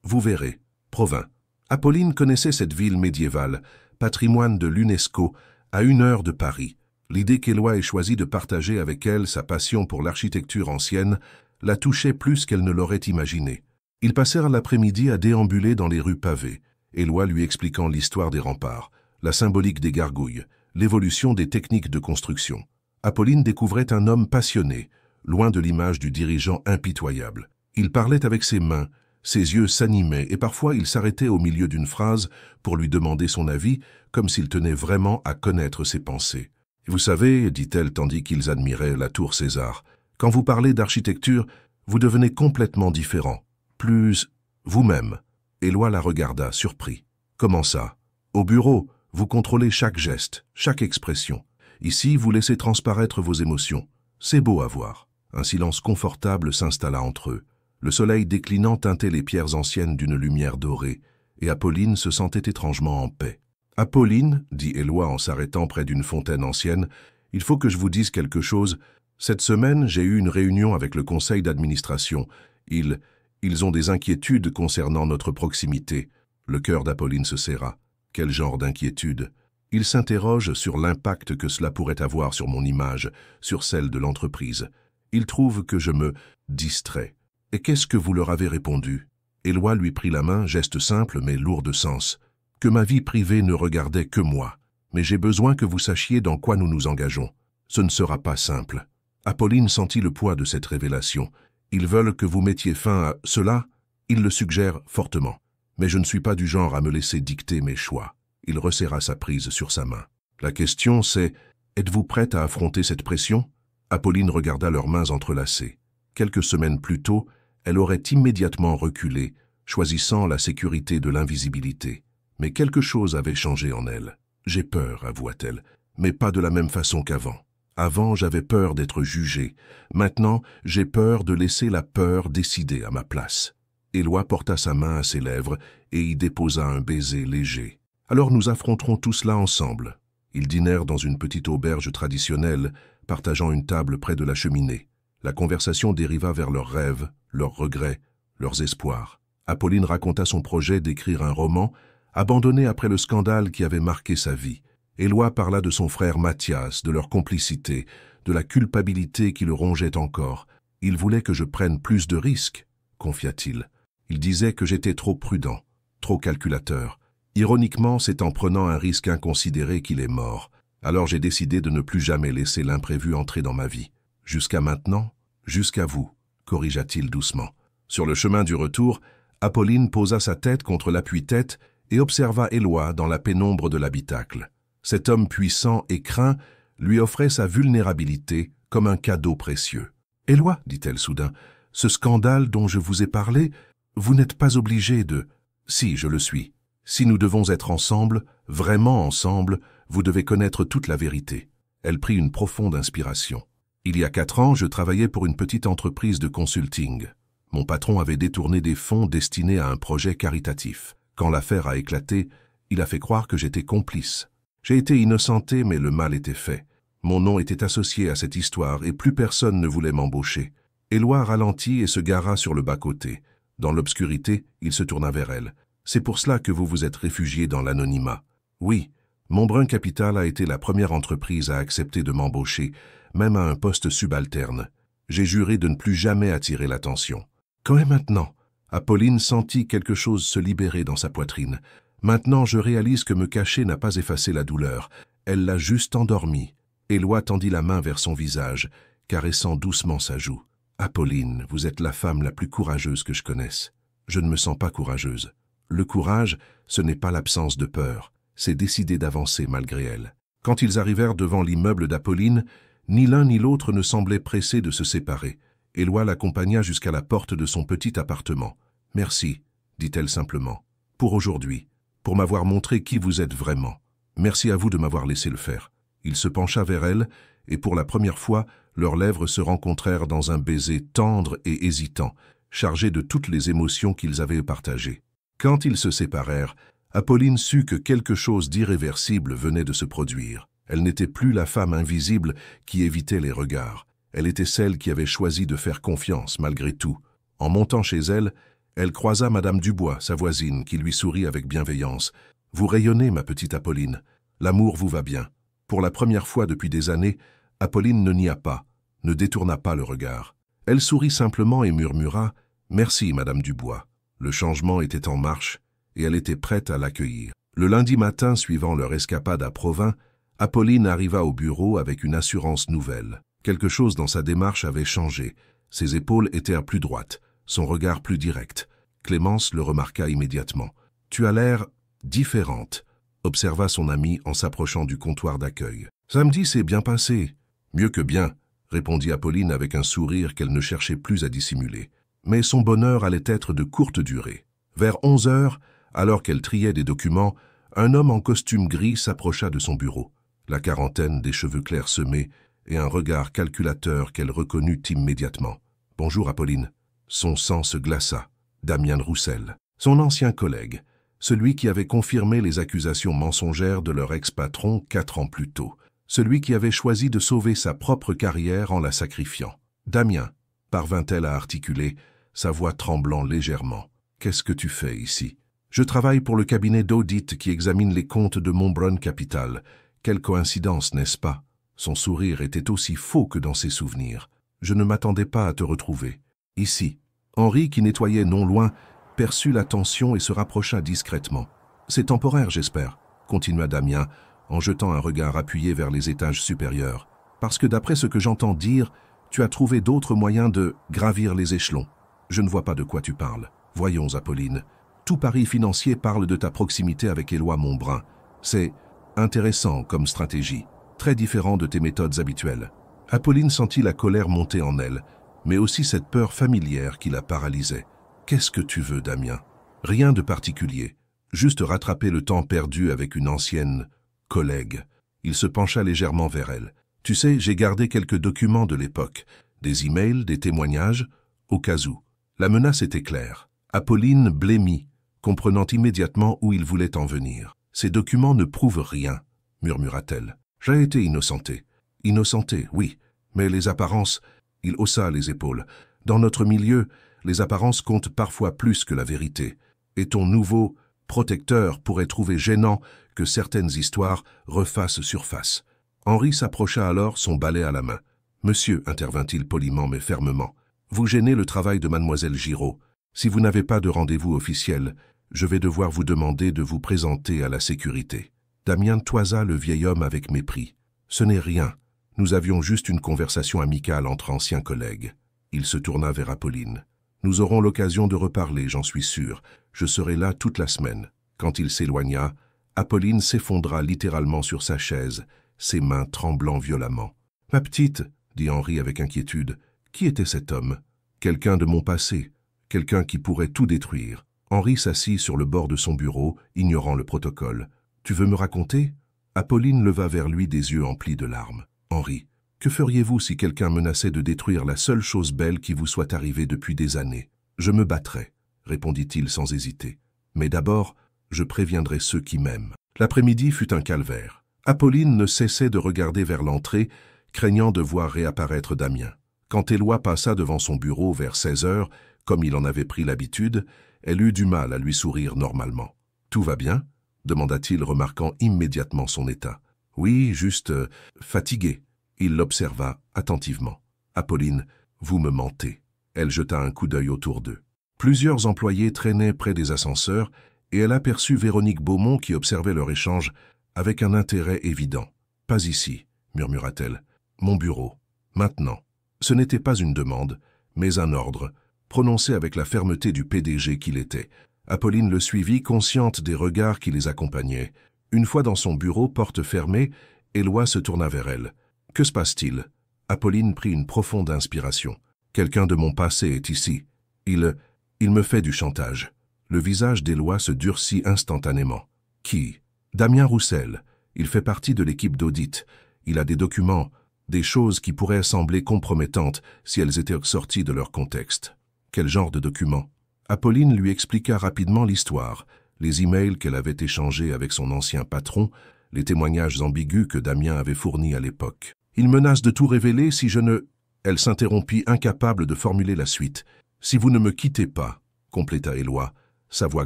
A: vous verrez. Provins. » Apolline connaissait cette ville médiévale, patrimoine de l'UNESCO, à 1 heure de Paris. L'idée qu'Éloi ait choisi de partager avec elle sa passion pour l'architecture ancienne la touchait plus qu'elle ne l'aurait imaginé. Ils passèrent l'après-midi à déambuler dans les rues pavées, Éloi lui expliquant l'histoire des remparts, la symbolique des gargouilles, l'évolution des techniques de construction. Apolline découvrait un homme passionné, loin de l'image du dirigeant impitoyable. Il parlait avec ses mains, ses yeux s'animaient et parfois il s'arrêtait au milieu d'une phrase pour lui demander son avis, comme s'il tenait vraiment à connaître ses pensées. « Vous savez, dit-elle tandis qu'ils admiraient la tour César, quand vous parlez d'architecture, vous devenez complètement différent, plus vous-même. » Éloi la regarda, surpris. « Comment ça? Au bureau, vous contrôlez chaque geste, chaque expression. Ici, vous laissez transparaître vos émotions. C'est beau à voir. » Un silence confortable s'installa entre eux. Le soleil déclinant teintait les pierres anciennes d'une lumière dorée, et Apolline se sentait étrangement en paix. « Apolline, dit Éloi en s'arrêtant près d'une fontaine ancienne, il faut que je vous dise quelque chose. Cette semaine, j'ai eu une réunion avec le conseil d'administration. Ils ont des inquiétudes concernant notre proximité. » Le cœur d'Apolline se serra. Quel genre d'inquiétude? Ils s'interrogent sur l'impact que cela pourrait avoir sur mon image, sur celle de l'entreprise. Ils trouvent que je me distrais. Et qu'est-ce que vous leur avez répondu? Éloi lui prit la main, geste simple mais lourd de sens. Que ma vie privée ne regardait que moi. Mais j'ai besoin que vous sachiez dans quoi nous nous engageons. Ce ne sera pas simple. Apolline sentit le poids de cette révélation. Ils veulent que vous mettiez fin à cela? Ils le suggèrent fortement. Mais je ne suis pas du genre à me laisser dicter mes choix. Il resserra sa prise sur sa main. La question c'est, êtes-vous prête à affronter cette pression? Apolline regarda leurs mains entrelacées. Quelques semaines plus tôt, elle aurait immédiatement reculé, choisissant la sécurité de l'invisibilité. Mais quelque chose avait changé en elle. J'ai peur, avoua-t-elle, mais pas de la même façon qu'avant. Avant, j'avais peur d'être jugée. Maintenant, j'ai peur de laisser la peur décider à ma place. Éloi porta sa main à ses lèvres et y déposa un baiser léger. Alors nous affronterons tout cela ensemble. Ils dînèrent dans une petite auberge traditionnelle, partageant une table près de la cheminée. La conversation dériva vers leurs rêves, leurs regrets, leurs espoirs. Apolline raconta son projet d'écrire un roman, abandonné après le scandale qui avait marqué sa vie. Éloi parla de son frère Mathias, de leur complicité, de la culpabilité qui le rongeait encore. « Il voulait que je prenne plus de risques », confia-t-il. Il disait que j'étais trop prudent, trop calculateur. Ironiquement, c'est en prenant un risque inconsidéré qu'il est mort. Alors j'ai décidé de ne plus jamais laisser l'imprévu entrer dans ma vie. Jusqu'à maintenant, jusqu'à vous, corrigea-t-il doucement. Sur le chemin du retour, Apolline posa sa tête contre l'appui-tête et observa Éloi dans la pénombre de l'habitacle. Cet homme puissant et craint lui offrait sa vulnérabilité comme un cadeau précieux. « Éloi, dit-elle soudain, ce scandale dont je vous ai parlé, vous n'êtes pas obligé de... »« Si, je le suis. Si nous devons être ensemble, vraiment ensemble, vous devez connaître toute la vérité. » Elle prit une profonde inspiration. « Il y a 4 ans, je travaillais pour une petite entreprise de consulting. Mon patron avait détourné des fonds destinés à un projet caritatif. Quand l'affaire a éclaté, il a fait croire que j'étais complice. J'ai été innocenté, mais le mal était fait. Mon nom était associé à cette histoire et plus personne ne voulait m'embaucher. » Éloi ralentit et se gara sur le bas-côté. Dans l'obscurité, il se tourna vers elle. « C'est pour cela que vous vous êtes réfugié dans l'anonymat. » « Oui, Montbrun Capital a été la première entreprise à accepter de m'embaucher, même à un poste subalterne. J'ai juré de ne plus jamais attirer l'attention. » « Quand est maintenant ?» Apolline sentit quelque chose se libérer dans sa poitrine. « Maintenant, je réalise que me cacher n'a pas effacé la douleur. Elle l'a juste endormie. Éloi tendit la main vers son visage, caressant doucement sa joue. « Apolline, vous êtes la femme la plus courageuse que je connaisse. » « Je ne me sens pas courageuse. Le courage, ce n'est pas l'absence de peur, c'est décider d'avancer malgré elle. » Quand ils arrivèrent devant l'immeuble d'Apolline, ni l'un ni l'autre ne semblaient pressés de se séparer. Éloi l'accompagna jusqu'à la porte de son petit appartement. « Merci, dit-elle simplement, pour aujourd'hui, pour m'avoir montré qui vous êtes vraiment. Merci à vous de m'avoir laissé le faire. » Il se pencha vers elle, et pour la première fois, leurs lèvres se rencontrèrent dans un baiser tendre et hésitant, chargé de toutes les émotions qu'ils avaient partagées. Quand ils se séparèrent, Apolline sut que quelque chose d'irréversible venait de se produire. Elle n'était plus la femme invisible qui évitait les regards. Elle était celle qui avait choisi de faire confiance malgré tout. En montant chez elle, elle croisa Madame Dubois, sa voisine, qui lui sourit avec bienveillance. « Vous rayonnez, ma petite Apolline. L'amour vous va bien. » Pour la première fois depuis des années, Apolline ne nia pas, ne détourna pas le regard. Elle sourit simplement et murmura « Merci, Madame Dubois ». Le changement était en marche et elle était prête à l'accueillir. Le lundi matin suivant leur escapade à Provins, Apolline arriva au bureau avec une assurance nouvelle. Quelque chose dans sa démarche avait changé. Ses épaules étaient plus droites, son regard plus direct. Clémence le remarqua immédiatement. « Tu as l'air différente », observa son amie en s'approchant du comptoir d'accueil. « Samedi s'est bien passé. »« Mieux que bien », répondit Apolline avec un sourire qu'elle ne cherchait plus à dissimuler. Mais son bonheur allait être de courte durée. Vers 11 heures, alors qu'elle triait des documents, un homme en costume gris s'approcha de son bureau. La quarantaine, des cheveux clairs semés et un regard calculateur qu'elle reconnut immédiatement. « Bonjour Apolline. » Son sang se glaça. Damien Roussel, son ancien collègue, celui qui avait confirmé les accusations mensongères de leur ex-patron 4 ans plus tôt, celui qui avait choisi de sauver sa propre carrière en la sacrifiant. « Damien », parvint-elle à articuler, sa voix tremblant légèrement. « Qu'est-ce que tu fais ici ?»« Je travaille pour le cabinet d'audit qui examine les comptes de Montbrun Capital. Quelle coïncidence, n'est-ce pas ?» Son sourire était aussi faux que dans ses souvenirs. « Je ne m'attendais pas à te retrouver. Ici. » Henri, qui nettoyait non loin, perçut la tension et se rapprocha discrètement. « C'est temporaire, j'espère, » continua Damien, en jetant un regard appuyé vers les étages supérieurs. « Parce que d'après ce que j'entends dire, tu as trouvé d'autres moyens de gravir les échelons. Je ne vois pas de quoi tu parles. Voyons, Apolline. Tout pari financier parle de ta proximité avec Éloi Montbrun. C'est intéressant comme stratégie, très différent de tes méthodes habituelles. » Apolline sentit la colère monter en elle, mais aussi cette peur familière qui la paralysait. « Qu'est-ce que tu veux, Damien ?»« Rien de particulier, juste rattraper le temps perdu avec une ancienne collègue. » Il se pencha légèrement vers elle. « Tu sais, j'ai gardé quelques documents de l'époque, des emails, des témoignages, au cas où. » La menace était claire. Apolline blêmit, comprenant immédiatement où il voulait en venir. « Ces documents ne prouvent rien, » murmura-t-elle. « J'ai été innocentée. »« Innocentée, oui, mais les apparences... » Il haussa les épaules. « Dans notre milieu, les apparences comptent parfois plus que la vérité. Et ton nouveau protecteur pourrait trouver gênant que certaines histoires refassent surface. » Henri s'approcha alors, son balai à la main. « Monsieur, intervint-il poliment mais fermement, vous gênez le travail de mademoiselle Giraud. Si vous n'avez pas de rendez-vous officiel, je vais devoir vous demander de vous présenter à la sécurité. » Damien toisa le vieil homme avec mépris. « Ce n'est rien. Nous avions juste une conversation amicale entre anciens collègues. » Il se tourna vers Apolline. « Nous aurons l'occasion de reparler, j'en suis sûr. Je serai là toute la semaine. » Quand il s'éloigna, Apolline s'effondra littéralement sur sa chaise, ses mains tremblant violemment. « Ma petite, » dit Henri avec inquiétude, « qui était cet homme ? » « Quelqu'un de mon passé, quelqu'un qui pourrait tout détruire. » Henri s'assit sur le bord de son bureau, ignorant le protocole. « Tu veux me raconter ?» Apolline leva vers lui des yeux emplis de larmes. « Henri, que feriez-vous si quelqu'un menaçait de détruire la seule chose belle qui vous soit arrivée depuis des années ? »« Je me battrai, » répondit-il sans hésiter. « Mais d'abord, je préviendrai ceux qui m'aiment. » L'après-midi fut un calvaire. Apolline ne cessait de regarder vers l'entrée, craignant de voir réapparaître Damien. Quand Éloi passa devant son bureau vers 16 heures, comme il en avait pris l'habitude, elle eut du mal à lui sourire normalement. « Tout va bien ?» demanda-t-il, remarquant immédiatement son état. « Oui, juste fatigué. » Il l'observa attentivement. « Apolline, vous me mentez. » Elle jeta un coup d'œil autour d'eux. Plusieurs employés traînaient près des ascenseurs et elle aperçut Véronique Beaumont qui observait leur échange avec un intérêt évident. « Pas ici, » murmura-t-elle. Mon bureau. Maintenant. Ce n'était pas une demande, mais un ordre, prononcé avec la fermeté du PDG qu'il était. Apolline le suivit, consciente des regards qui les accompagnaient. Une fois dans son bureau, porte fermée, Éloi se tourna vers elle. « Que se passe-t-il » Apolline prit une profonde inspiration. « Quelqu'un de mon passé est ici. Il me fait du chantage. » Le visage d'Éloi se durcit instantanément. « Qui » Damien Roussel. Il fait partie de l'équipe d'audit. Il a des documents, des choses qui pourraient sembler compromettantes si elles étaient sorties de leur contexte. Quel genre de documents? Apolline lui expliqua rapidement l'histoire, les emails qu'elle avait échangés avec son ancien patron, les témoignages ambigus que Damien avait fournis à l'époque. Il menace de tout révéler si je ne... Elle s'interrompit, incapable de formuler la suite. Si vous ne me quittez pas, compléta Éloi, sa voix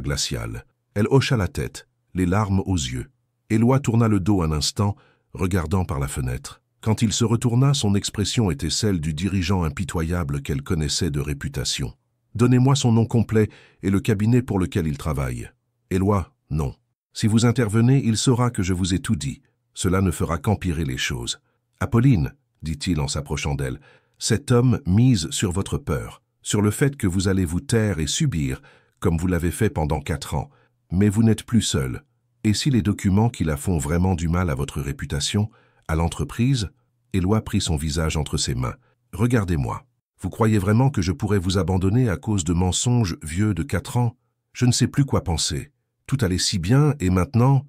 A: glaciale. Elle hocha la tête, les larmes aux yeux. Éloi tourna le dos un instant, regardant par la fenêtre. Quand il se retourna, son expression était celle du dirigeant impitoyable qu'elle connaissait de réputation. « Donnez-moi son nom complet et le cabinet pour lequel il travaille. » Éloi, non. Si vous intervenez, il saura que je vous ai tout dit. Cela ne fera qu'empirer les choses. « Apolline, dit-il en s'approchant d'elle, cet homme mise sur votre peur, sur le fait que vous allez vous taire et subir, comme vous l'avez fait pendant 4 ans. Mais vous n'êtes plus seul. Et si les documents qui la font vraiment du mal à votre réputation, à l'entreprise ?» Éloi prit son visage entre ses mains. « Regardez-moi. Vous croyez vraiment que je pourrais vous abandonner à cause de mensonges vieux de 4 ans? Je ne sais plus quoi penser. Tout allait si bien et maintenant,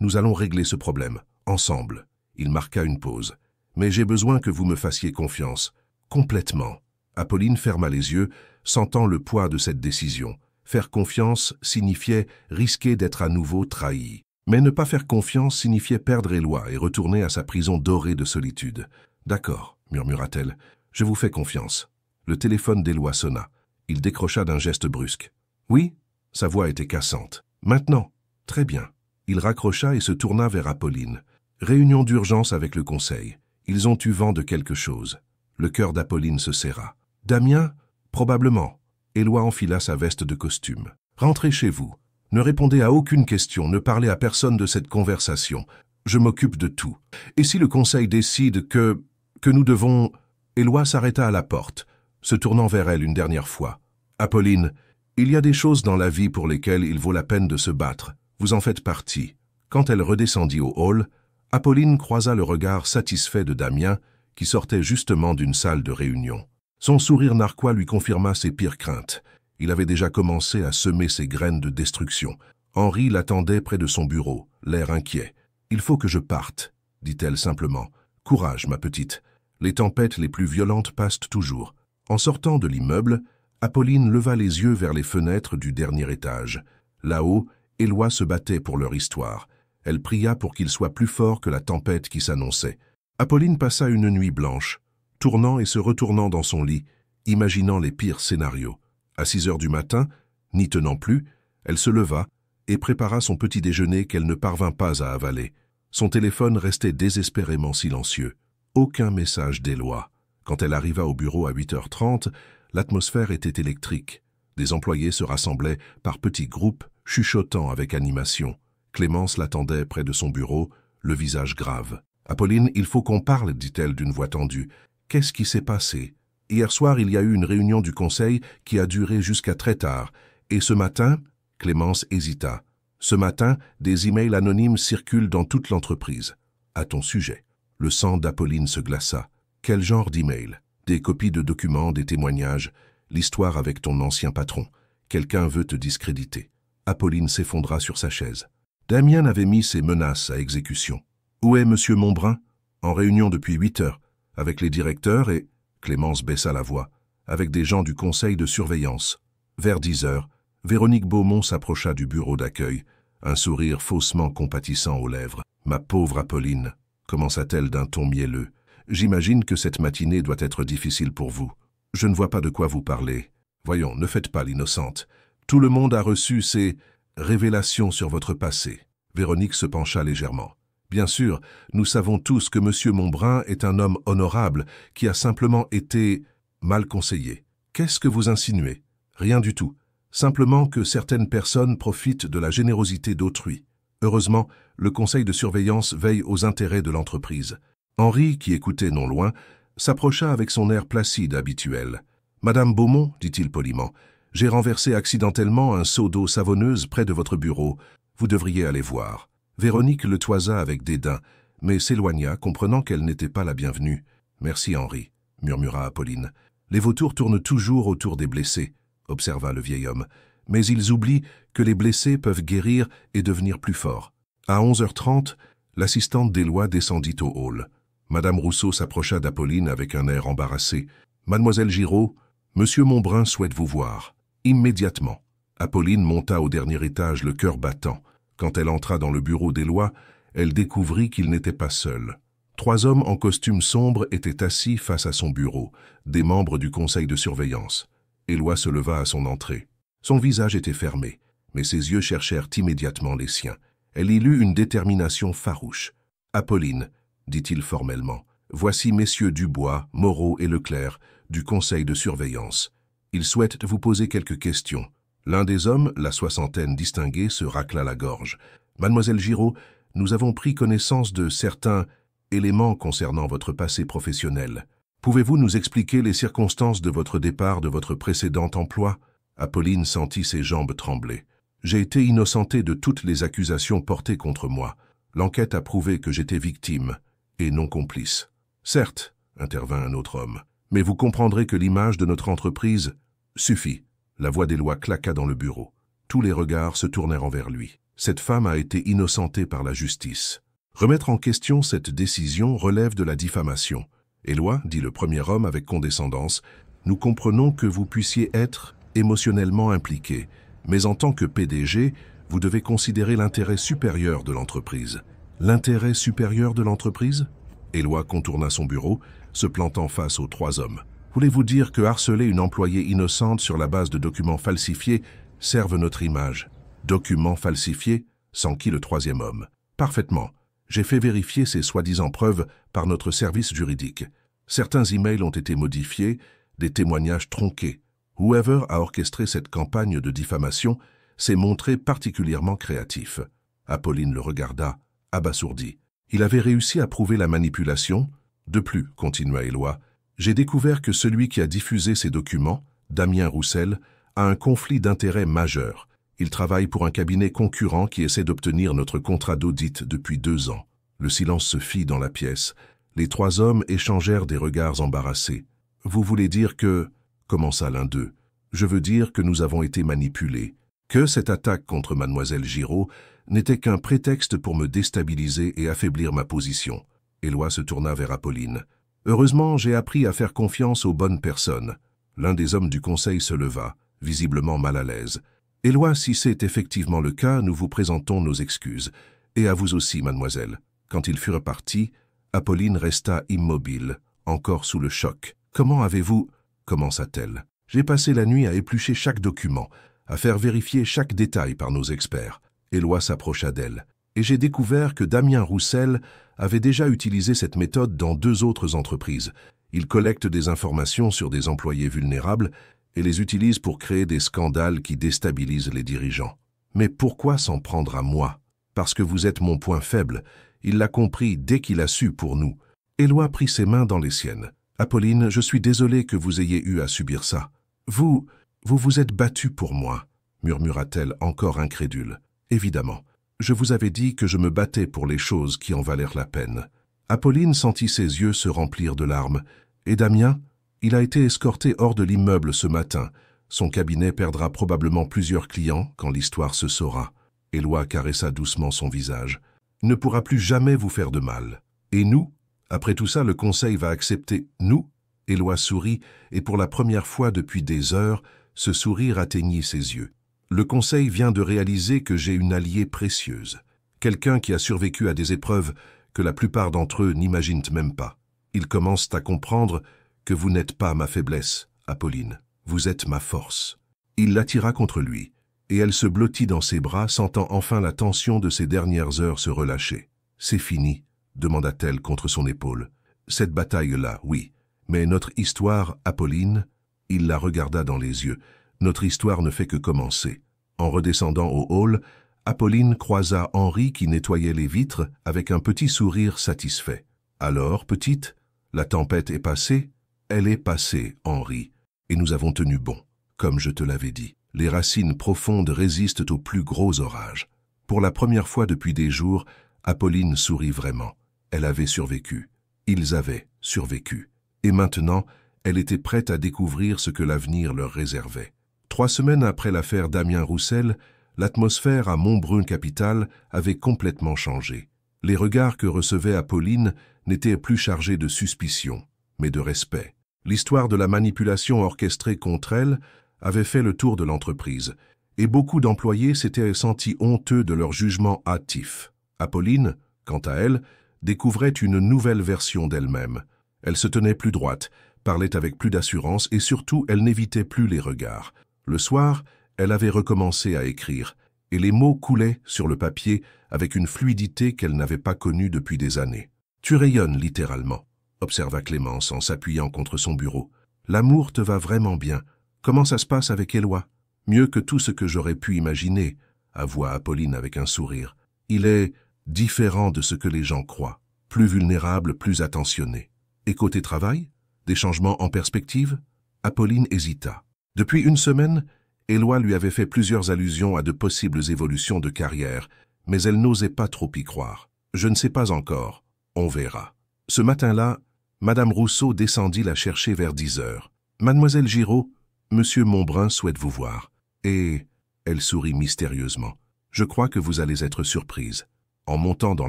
A: nous allons régler ce problème, ensemble. » Il marqua une pause. « Mais j'ai besoin que vous me fassiez confiance. Complètement. » Apolline ferma les yeux, sentant le poids de cette décision. Faire confiance signifiait risquer d'être à nouveau trahi. Mais ne pas faire confiance signifiait perdre Éloi et retourner à sa prison dorée de solitude. « D'accord, » murmura-t-elle. « Je vous fais confiance. » Le téléphone d'Éloi sonna. Il décrocha d'un geste brusque. « Oui ?» Sa voix était cassante. « Maintenant. » « Très bien. » Il raccrocha et se tourna vers Apolline. « Réunion d'urgence avec le conseil. Ils ont eu vent de quelque chose. » Le cœur d'Apolline se serra. « Damien ? Probablement. » Éloi enfila sa veste de costume. « Rentrez chez vous. Ne répondez à aucune question, ne parlez à personne de cette conversation. Je m'occupe de tout. Et si le conseil décide que nous devons... » Éloi s'arrêta à la porte, se tournant vers elle une dernière fois. « Apolline, il y a des choses dans la vie pour lesquelles il vaut la peine de se battre. Vous en faites partie. » Quand elle redescendit au hall, Apolline croisa le regard satisfait de Damien, qui sortait justement d'une salle de réunion. Son sourire narquois lui confirma ses pires craintes. Il avait déjà commencé à semer ses graines de destruction. Henri l'attendait près de son bureau, l'air inquiet. « Il faut que je parte, » dit-elle simplement. « Courage, ma petite. Les tempêtes les plus violentes passent toujours. » En sortant de l'immeuble, Apolline leva les yeux vers les fenêtres du dernier étage. Là-haut, Éloi se battait pour leur histoire. Elle pria pour qu'il soit plus fort que la tempête qui s'annonçait. Apolline passa une nuit blanche, tournant et se retournant dans son lit, imaginant les pires scénarios. À 6 heures du matin, n'y tenant plus, elle se leva et prépara son petit déjeuner qu'elle ne parvint pas à avaler. Son téléphone restait désespérément silencieux. Aucun message d'Éloi. Quand elle arriva au bureau à 8h30, l'atmosphère était électrique. Des employés se rassemblaient par petits groupes, chuchotant avec animation. Clémence l'attendait près de son bureau, le visage grave. « Apolline, il faut qu'on parle, » dit-elle d'une voix tendue. « Qu'est-ce qui s'est passé ? Hier soir, il y a eu une réunion du conseil qui a duré jusqu'à très tard. Et ce matin... » Clémence hésita. « Ce matin, des emails anonymes circulent dans toute l'entreprise. À ton sujet. » Le sang d'Apolline se glaça. « Quel genre d'email ? Des copies de documents, des témoignages, l'histoire avec ton ancien patron. Quelqu'un veut te discréditer. » Apolline s'effondra sur sa chaise. Damien avait mis ses menaces à exécution. « Où est Monsieur Montbrun ? » En réunion depuis 8 heures, avec les directeurs et... Clémence baissa la voix, avec des gens du conseil de surveillance. Vers 10 heures, Véronique Beaumont s'approcha du bureau d'accueil, un sourire faussement compatissant aux lèvres. « Ma pauvre Apolline » commença-t-elle d'un ton mielleux. « J'imagine que cette matinée doit être difficile pour vous. Je ne vois pas de quoi vous parlez. Voyons, ne faites pas l'innocente. Tout le monde a reçu ces révélations sur votre passé. » Véronique se pencha légèrement. « Bien sûr, nous savons tous que M. Montbrun est un homme honorable qui a simplement été mal conseillé. Qu'est-ce que vous insinuez? Rien du tout. Simplement que certaines personnes profitent de la générosité d'autrui. » Heureusement, le conseil de surveillance veille aux intérêts de l'entreprise. Henri, qui écoutait non loin, s'approcha avec son air placide habituel. « Madame Beaumont, dit-il poliment, j'ai renversé accidentellement un seau d'eau savonneuse près de votre bureau. Vous devriez aller voir. » Véronique le toisa avec dédain, mais s'éloigna, comprenant qu'elle n'était pas la bienvenue. « Merci, Henri, » murmura Apolline. « Les vautours tournent toujours autour des blessés, » observa le vieil homme. « Mais ils oublient que les blessés peuvent guérir et devenir plus forts. » À 11h30, l'assistante d'Éloi descendit au hall. Madame Rousseau s'approcha d'Apolline avec un air embarrassé. « Mademoiselle Giraud, Monsieur Monbrun souhaite vous voir. » Immédiatement. Apolline monta au dernier étage, le cœur battant. Quand elle entra dans le bureau d'Éloi, elle découvrit qu'il n'était pas seul. 3 hommes en costume sombre étaient assis face à son bureau, des membres du conseil de surveillance. Éloi se leva à son entrée. Son visage était fermé, mais ses yeux cherchèrent immédiatement les siens. Elle y lut une détermination farouche. « Apolline, » dit-il formellement, « voici messieurs Dubois, Moreau et Leclerc, du conseil de surveillance. Ils souhaitent vous poser quelques questions. » L'un des hommes, la soixantaine distinguée, se racla la gorge. « Mademoiselle Giraud, nous avons pris connaissance de certains éléments concernant votre passé professionnel. Pouvez-vous nous expliquer les circonstances de votre départ de votre précédent emploi ?» Apolline sentit ses jambes trembler. « J'ai été innocentée de toutes les accusations portées contre moi. L'enquête a prouvé que j'étais victime et non complice. »« Certes, » intervint un autre homme, « mais vous comprendrez que l'image de notre entreprise suffit. » La voix d'Éloi claqua dans le bureau. Tous les regards se tournèrent vers lui. Cette femme a été innocentée par la justice. Remettre en question cette décision relève de la diffamation. Éloi, dit le premier homme avec condescendance, nous comprenons que vous puissiez être émotionnellement impliqué, mais en tant que PDG, vous devez considérer l'intérêt supérieur de l'entreprise. L'intérêt supérieur de l'entreprise ? Éloi contourna son bureau, se plantant face aux 3 hommes. Voulez-vous dire que harceler une employée innocente sur la base de documents falsifiés serve notre image? Documents falsifiés, s'enquit le 3e homme. Parfaitement. J'ai fait vérifier ces soi-disant preuves par notre service juridique. Certains emails ont été modifiés, des témoignages tronqués. Whoever a orchestré cette campagne de diffamation s'est montré particulièrement créatif. Apolline le regarda, abasourdi. Il avait réussi à prouver la manipulation. De plus, continua Éloi, j'ai découvert que celui qui a diffusé ces documents, Damien Roussel, a un conflit d'intérêts majeur. Il travaille pour un cabinet concurrent qui essaie d'obtenir notre contrat d'audit depuis 2 ans. Le silence se fit dans la pièce. Les 3 hommes échangèrent des regards embarrassés. « Vous voulez dire que… » commença l'un d'eux. « Je veux dire que nous avons été manipulés. Que cette attaque contre mademoiselle Giraud n'était qu'un prétexte pour me déstabiliser et affaiblir ma position. » Éloi se tourna vers Apolline. « Heureusement, j'ai appris à faire confiance aux bonnes personnes. » L'un des hommes du conseil se leva, visiblement mal à l'aise. « Éloi, si c'est effectivement le cas, nous vous présentons nos excuses. Et à vous aussi, mademoiselle. » Quand ils furent partis, Apolline resta immobile, encore sous le choc. « Comment avez-vous… » commença-t-elle. « J'ai passé la nuit à éplucher chaque document, à faire vérifier chaque détail par nos experts. » Éloi s'approcha d'elle. « Et j'ai découvert que Damien Roussel avait déjà utilisé cette méthode dans 2 autres entreprises. Il collecte des informations sur des employés vulnérables et les utilise pour créer des scandales qui déstabilisent les dirigeants. Mais pourquoi s'en prendre à moi? Parce que vous êtes mon point faible. Il l'a compris dès qu'il a su pour nous. » Éloi prit ses mains dans les siennes. « Apolline, je suis désolé que vous ayez eu à subir ça. Vous vous êtes battue pour moi, » murmura-t-elle encore incrédule. « Évidemment. Je vous avais dit que je me battais pour les choses qui en valèrent la peine. » Apolline sentit ses yeux se remplir de larmes. « Et Damien? Il a été escorté hors de l'immeuble ce matin. Son cabinet perdra probablement plusieurs clients quand l'histoire se saura. » Éloi caressa doucement son visage. « Il ne pourra plus jamais vous faire de mal. Et nous? Après tout ça, le conseil va accepter nous ?» Éloi sourit, et pour la première fois depuis des heures, ce sourire atteignit ses yeux. « Le conseil vient de réaliser que j'ai une alliée précieuse. Quelqu'un qui a survécu à des épreuves que la plupart d'entre eux n'imaginent même pas. Ils commencent à comprendre que vous n'êtes pas ma faiblesse, Apolline. Vous êtes ma force. » Il l'attira contre lui, et elle se blottit dans ses bras, sentant enfin la tension de ces dernières heures se relâcher. « C'est fini ?» demanda-t-elle contre son épaule. « Cette bataille-là, oui. Mais notre histoire, Apolline… » Il la regarda dans les yeux. « Notre histoire ne fait que commencer. » En redescendant au hall, Apolline croisa Henri qui nettoyait les vitres avec un petit sourire satisfait. « Alors, petite, la tempête est passée ?»« Elle est passée, Henri, et nous avons tenu bon, comme je te l'avais dit. Les racines profondes résistent aux plus gros orages. » Pour la première fois depuis des jours, Apolline sourit vraiment. Elle avait survécu. Ils avaient survécu. Et maintenant, elle était prête à découvrir ce que l'avenir leur réservait. 3 semaines après l'affaire Damien Roussel, l'atmosphère à Montbrun-Capitale avait complètement changé. Les regards que recevait Apolline n'étaient plus chargés de suspicion, mais de respect. L'histoire de la manipulation orchestrée contre elle avait fait le tour de l'entreprise, et beaucoup d'employés s'étaient sentis honteux de leur jugement hâtif. Apolline, quant à elle, découvrait une nouvelle version d'elle-même. Elle se tenait plus droite, parlait avec plus d'assurance et surtout, elle n'évitait plus les regards. Le soir, elle avait recommencé à écrire, et les mots coulaient sur le papier avec une fluidité qu'elle n'avait pas connue depuis des années. « Tu rayonnes littéralement », observa Clémence en s'appuyant contre son bureau. « L'amour te va vraiment bien. Comment ça se passe avec Éloi ?»« Mieux que tout ce que j'aurais pu imaginer », avoua Apolline avec un sourire. « Il est différent de ce que les gens croient, plus vulnérable, plus attentionné. Et côté travail, des changements en perspective ?» Apolline hésita. Depuis une semaine, Éloi lui avait fait plusieurs allusions à de possibles évolutions de carrière, mais elle n'osait pas trop y croire. « Je ne sais pas encore, on verra. » Ce matin-là, Madame Rousseau descendit la chercher vers 10 heures. « Mademoiselle Giraud, Monsieur Montbrun souhaite vous voir. » Et elle sourit mystérieusement. « Je crois que vous allez être surprise. » En montant dans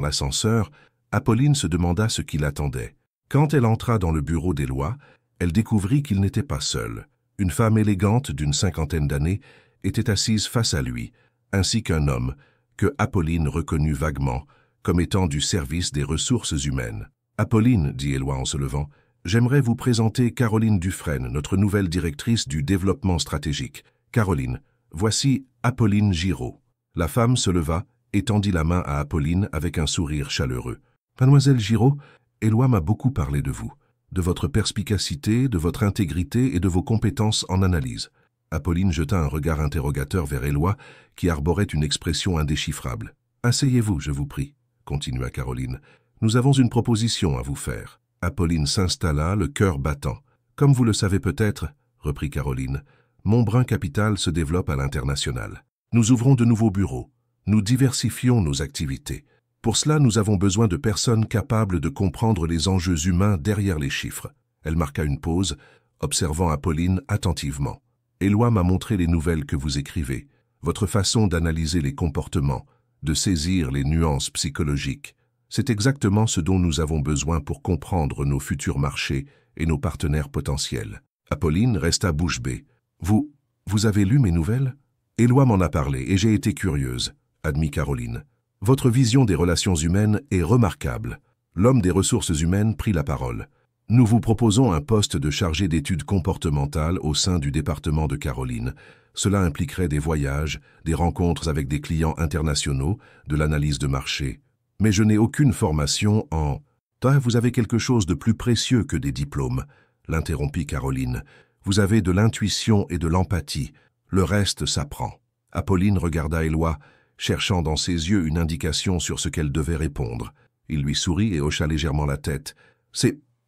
A: l'ascenseur, Apolline se demanda ce qui l'attendait. Quand elle entra dans le bureau d'Éloi, elle découvrit qu'il n'était pas seul. Une femme élégante d'une 50aine d'années était assise face à lui, ainsi qu'un homme que Apolline reconnut vaguement comme étant du service des ressources humaines. « Apolline, dit Éloi en se levant, j'aimerais vous présenter Caroline Dufresne, notre nouvelle directrice du développement stratégique. Caroline, voici Apolline Giraud. » La femme se leva et tendit la main à Apolline avec un sourire chaleureux. « Mademoiselle Giraud, Éloi m'a beaucoup parlé de vous, de votre perspicacité, de votre intégrité et de vos compétences en analyse. » Apolline jeta un regard interrogateur vers Éloi qui arborait une expression indéchiffrable. « Asseyez-vous, je vous prie, » continua Caroline. « Nous avons une proposition à vous faire. » Apolline s'installa, le cœur battant. « Comme vous le savez peut-être, » reprit Caroline, « Montbrun-Capitale se développe à l'international. Nous ouvrons de nouveaux bureaux. Nous diversifions nos activités. Pour cela, nous avons besoin de personnes capables de comprendre les enjeux humains derrière les chiffres. » Elle marqua une pause, observant Apolline attentivement. « Éloi m'a montré les nouvelles que vous écrivez, votre façon d'analyser les comportements, de saisir les nuances psychologiques. C'est exactement ce dont nous avons besoin pour comprendre nos futurs marchés et nos partenaires potentiels. » Apolline resta bouche bée. « Vous avez lu mes nouvelles ?»« Éloi m'en a parlé et j'ai été curieuse, » admit Caroline. « Votre vision des relations humaines est remarquable. » L'homme des ressources humaines prit la parole. « Nous vous proposons un poste de chargé d'études comportementales au sein du département de Caroline. Cela impliquerait des voyages, des rencontres avec des clients internationaux, de l'analyse de marché. Mais je n'ai aucune formation en... »« Ah, vous avez quelque chose de plus précieux que des diplômes, » l'interrompit Caroline. « Vous avez de l'intuition et de l'empathie. Le reste s'apprend. » Apolline regarda Éloi, cherchant dans ses yeux une indication sur ce qu'elle devait répondre. Il lui sourit et hocha légèrement la tête. «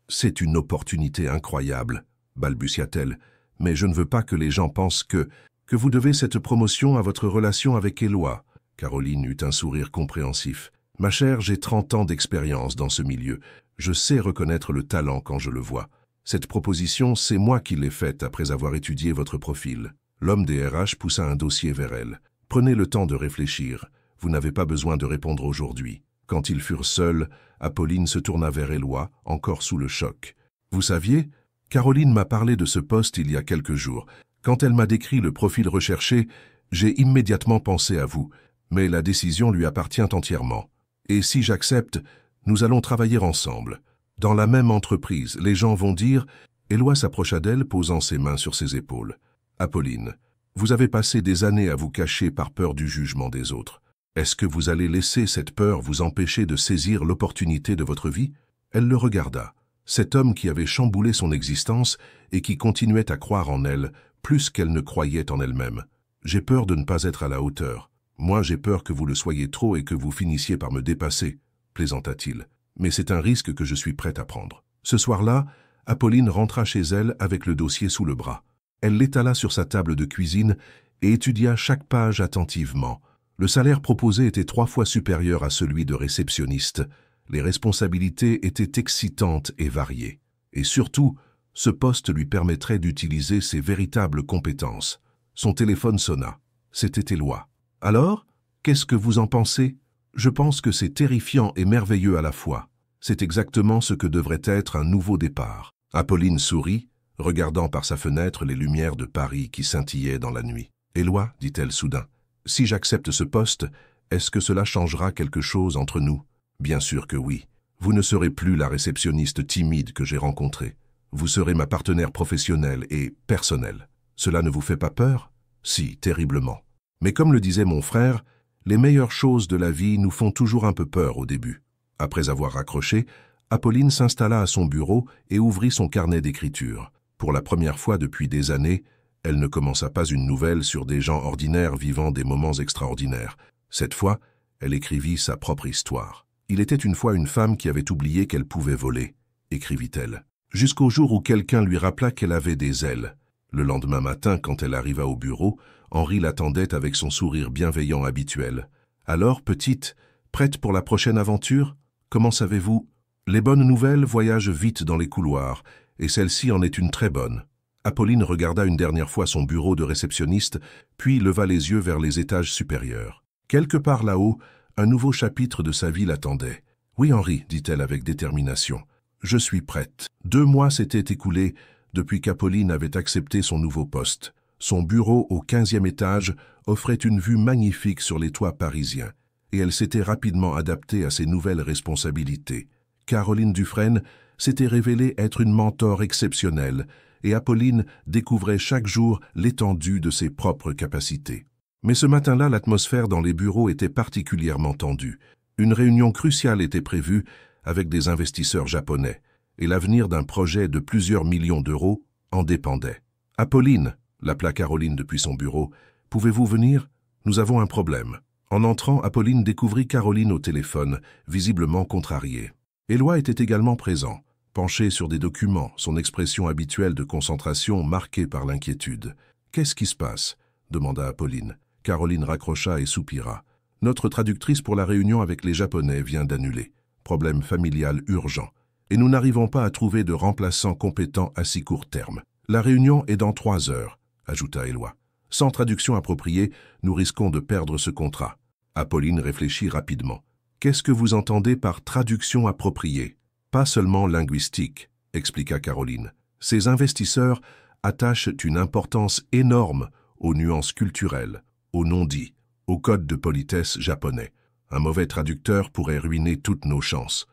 A: C'est une opportunité incroyable, » balbutia-t-elle. « Mais je ne veux pas que les gens pensent que vous devez cette promotion à votre relation avec Éloi. » Caroline eut un sourire compréhensif. « Ma chère, j'ai 30 ans d'expérience dans ce milieu. Je sais reconnaître le talent quand je le vois. Cette proposition, c'est moi qui l'ai faite après avoir étudié votre profil. » L'homme des RH poussa un dossier vers elle. « Prenez le temps de réfléchir. Vous n'avez pas besoin de répondre aujourd'hui. » Quand ils furent seuls, Apolline se tourna vers Éloi, encore sous le choc. « Vous saviez, Caroline m'a parlé de ce poste il y a quelques jours. Quand elle m'a décrit le profil recherché, j'ai immédiatement pensé à vous, mais la décision lui appartient entièrement. Et si j'accepte, nous allons travailler ensemble. Dans la même entreprise, les gens vont dire... » Éloi s'approcha d'elle, posant ses mains sur ses épaules. « Apolline, vous avez passé des années à vous cacher par peur du jugement des autres. Est-ce que vous allez laisser cette peur vous empêcher de saisir l'opportunité de votre vie ?» Elle le regarda. Cet homme qui avait chamboulé son existence et qui continuait à croire en elle plus qu'elle ne croyait en elle-même. « J'ai peur de ne pas être à la hauteur. » Moi, j'ai peur que vous le soyez trop et que vous finissiez par me dépasser, plaisanta-t-il. Mais c'est un risque que je suis prête à prendre. Ce soir-là, Apolline rentra chez elle avec le dossier sous le bras. Elle l'étala sur sa table de cuisine et étudia chaque page attentivement. Le salaire proposé était 3 fois supérieur à celui de réceptionniste. Les responsabilités étaient excitantes et variées. Et surtout, ce poste lui permettrait d'utiliser ses véritables compétences. Son téléphone sonna. C'était Éloi. « Alors, qu'est-ce que vous en pensez ? Je pense que c'est terrifiant et merveilleux à la fois. C'est exactement ce que devrait être un nouveau départ. » Apolline sourit, regardant par sa fenêtre les lumières de Paris qui scintillaient dans la nuit. « Éloi, dit-elle soudain, si j'accepte ce poste, est-ce que cela changera quelque chose entre nous ? Bien sûr que oui. Vous ne serez plus la réceptionniste timide que j'ai rencontrée. Vous serez ma partenaire professionnelle et personnelle. Cela ne vous fait pas peur ? Si, terriblement. Mais comme le disait mon frère, les meilleures choses de la vie nous font toujours un peu peur au début. » Après avoir raccroché, Apolline s'installa à son bureau et ouvrit son carnet d'écriture. Pour la première fois depuis des années, elle ne commença pas une nouvelle sur des gens ordinaires vivant des moments extraordinaires. Cette fois, elle écrivit sa propre histoire. « Il était une fois une femme qui avait oublié qu'elle pouvait voler, » écrivit-elle, jusqu'au jour où quelqu'un lui rappela qu'elle avait des ailes. Le lendemain matin, quand elle arriva au bureau, Henri l'attendait avec son sourire bienveillant habituel. « Alors, petite, prête pour la prochaine aventure ? Comment savez-vous ? Les bonnes nouvelles voyagent vite dans les couloirs, et celle-ci en est une très bonne. » Apolline regarda une dernière fois son bureau de réceptionniste, puis leva les yeux vers les étages supérieurs. Quelque part là-haut, un nouveau chapitre de sa vie l'attendait. « Oui, Henri, dit-elle avec détermination. Je suis prête. » 2 mois s'étaient écoulés depuis qu'Apolline avait accepté son nouveau poste. Son bureau au 15e étage offrait une vue magnifique sur les toits parisiens, et elle s'était rapidement adaptée à ses nouvelles responsabilités. Caroline Dufresne s'était révélée être une mentor exceptionnelle, et Apolline découvrait chaque jour l'étendue de ses propres capacités. Mais ce matin-là, l'atmosphère dans les bureaux était particulièrement tendue. Une réunion cruciale était prévue avec des investisseurs japonais, et l'avenir d'un projet de plusieurs millions d'euros en dépendait. « Apolline » l'appela Caroline depuis son bureau. « Pouvez-vous venir ? Nous avons un problème. » En entrant, Apolline découvrit Caroline au téléphone, visiblement contrariée. Éloi était également présent, penché sur des documents, son expression habituelle de concentration marquée par l'inquiétude. « Qu'est-ce qui se passe ?» demanda Apolline. Caroline raccrocha et soupira. « Notre traductrice pour la réunion avec les Japonais vient d'annuler. Problème familial urgent. Et nous n'arrivons pas à trouver de remplaçant compétent à si court terme. La réunion est dans 3 heures, ajouta Éloi. Sans traduction appropriée, nous risquons de perdre ce contrat. Apolline réfléchit rapidement. Qu'est-ce que vous entendez par traduction appropriée? Pas seulement linguistique, expliqua Caroline. Ces investisseurs attachent une importance énorme aux nuances culturelles, aux non-dits, au code de politesse japonais. Un mauvais traducteur pourrait ruiner toutes nos chances.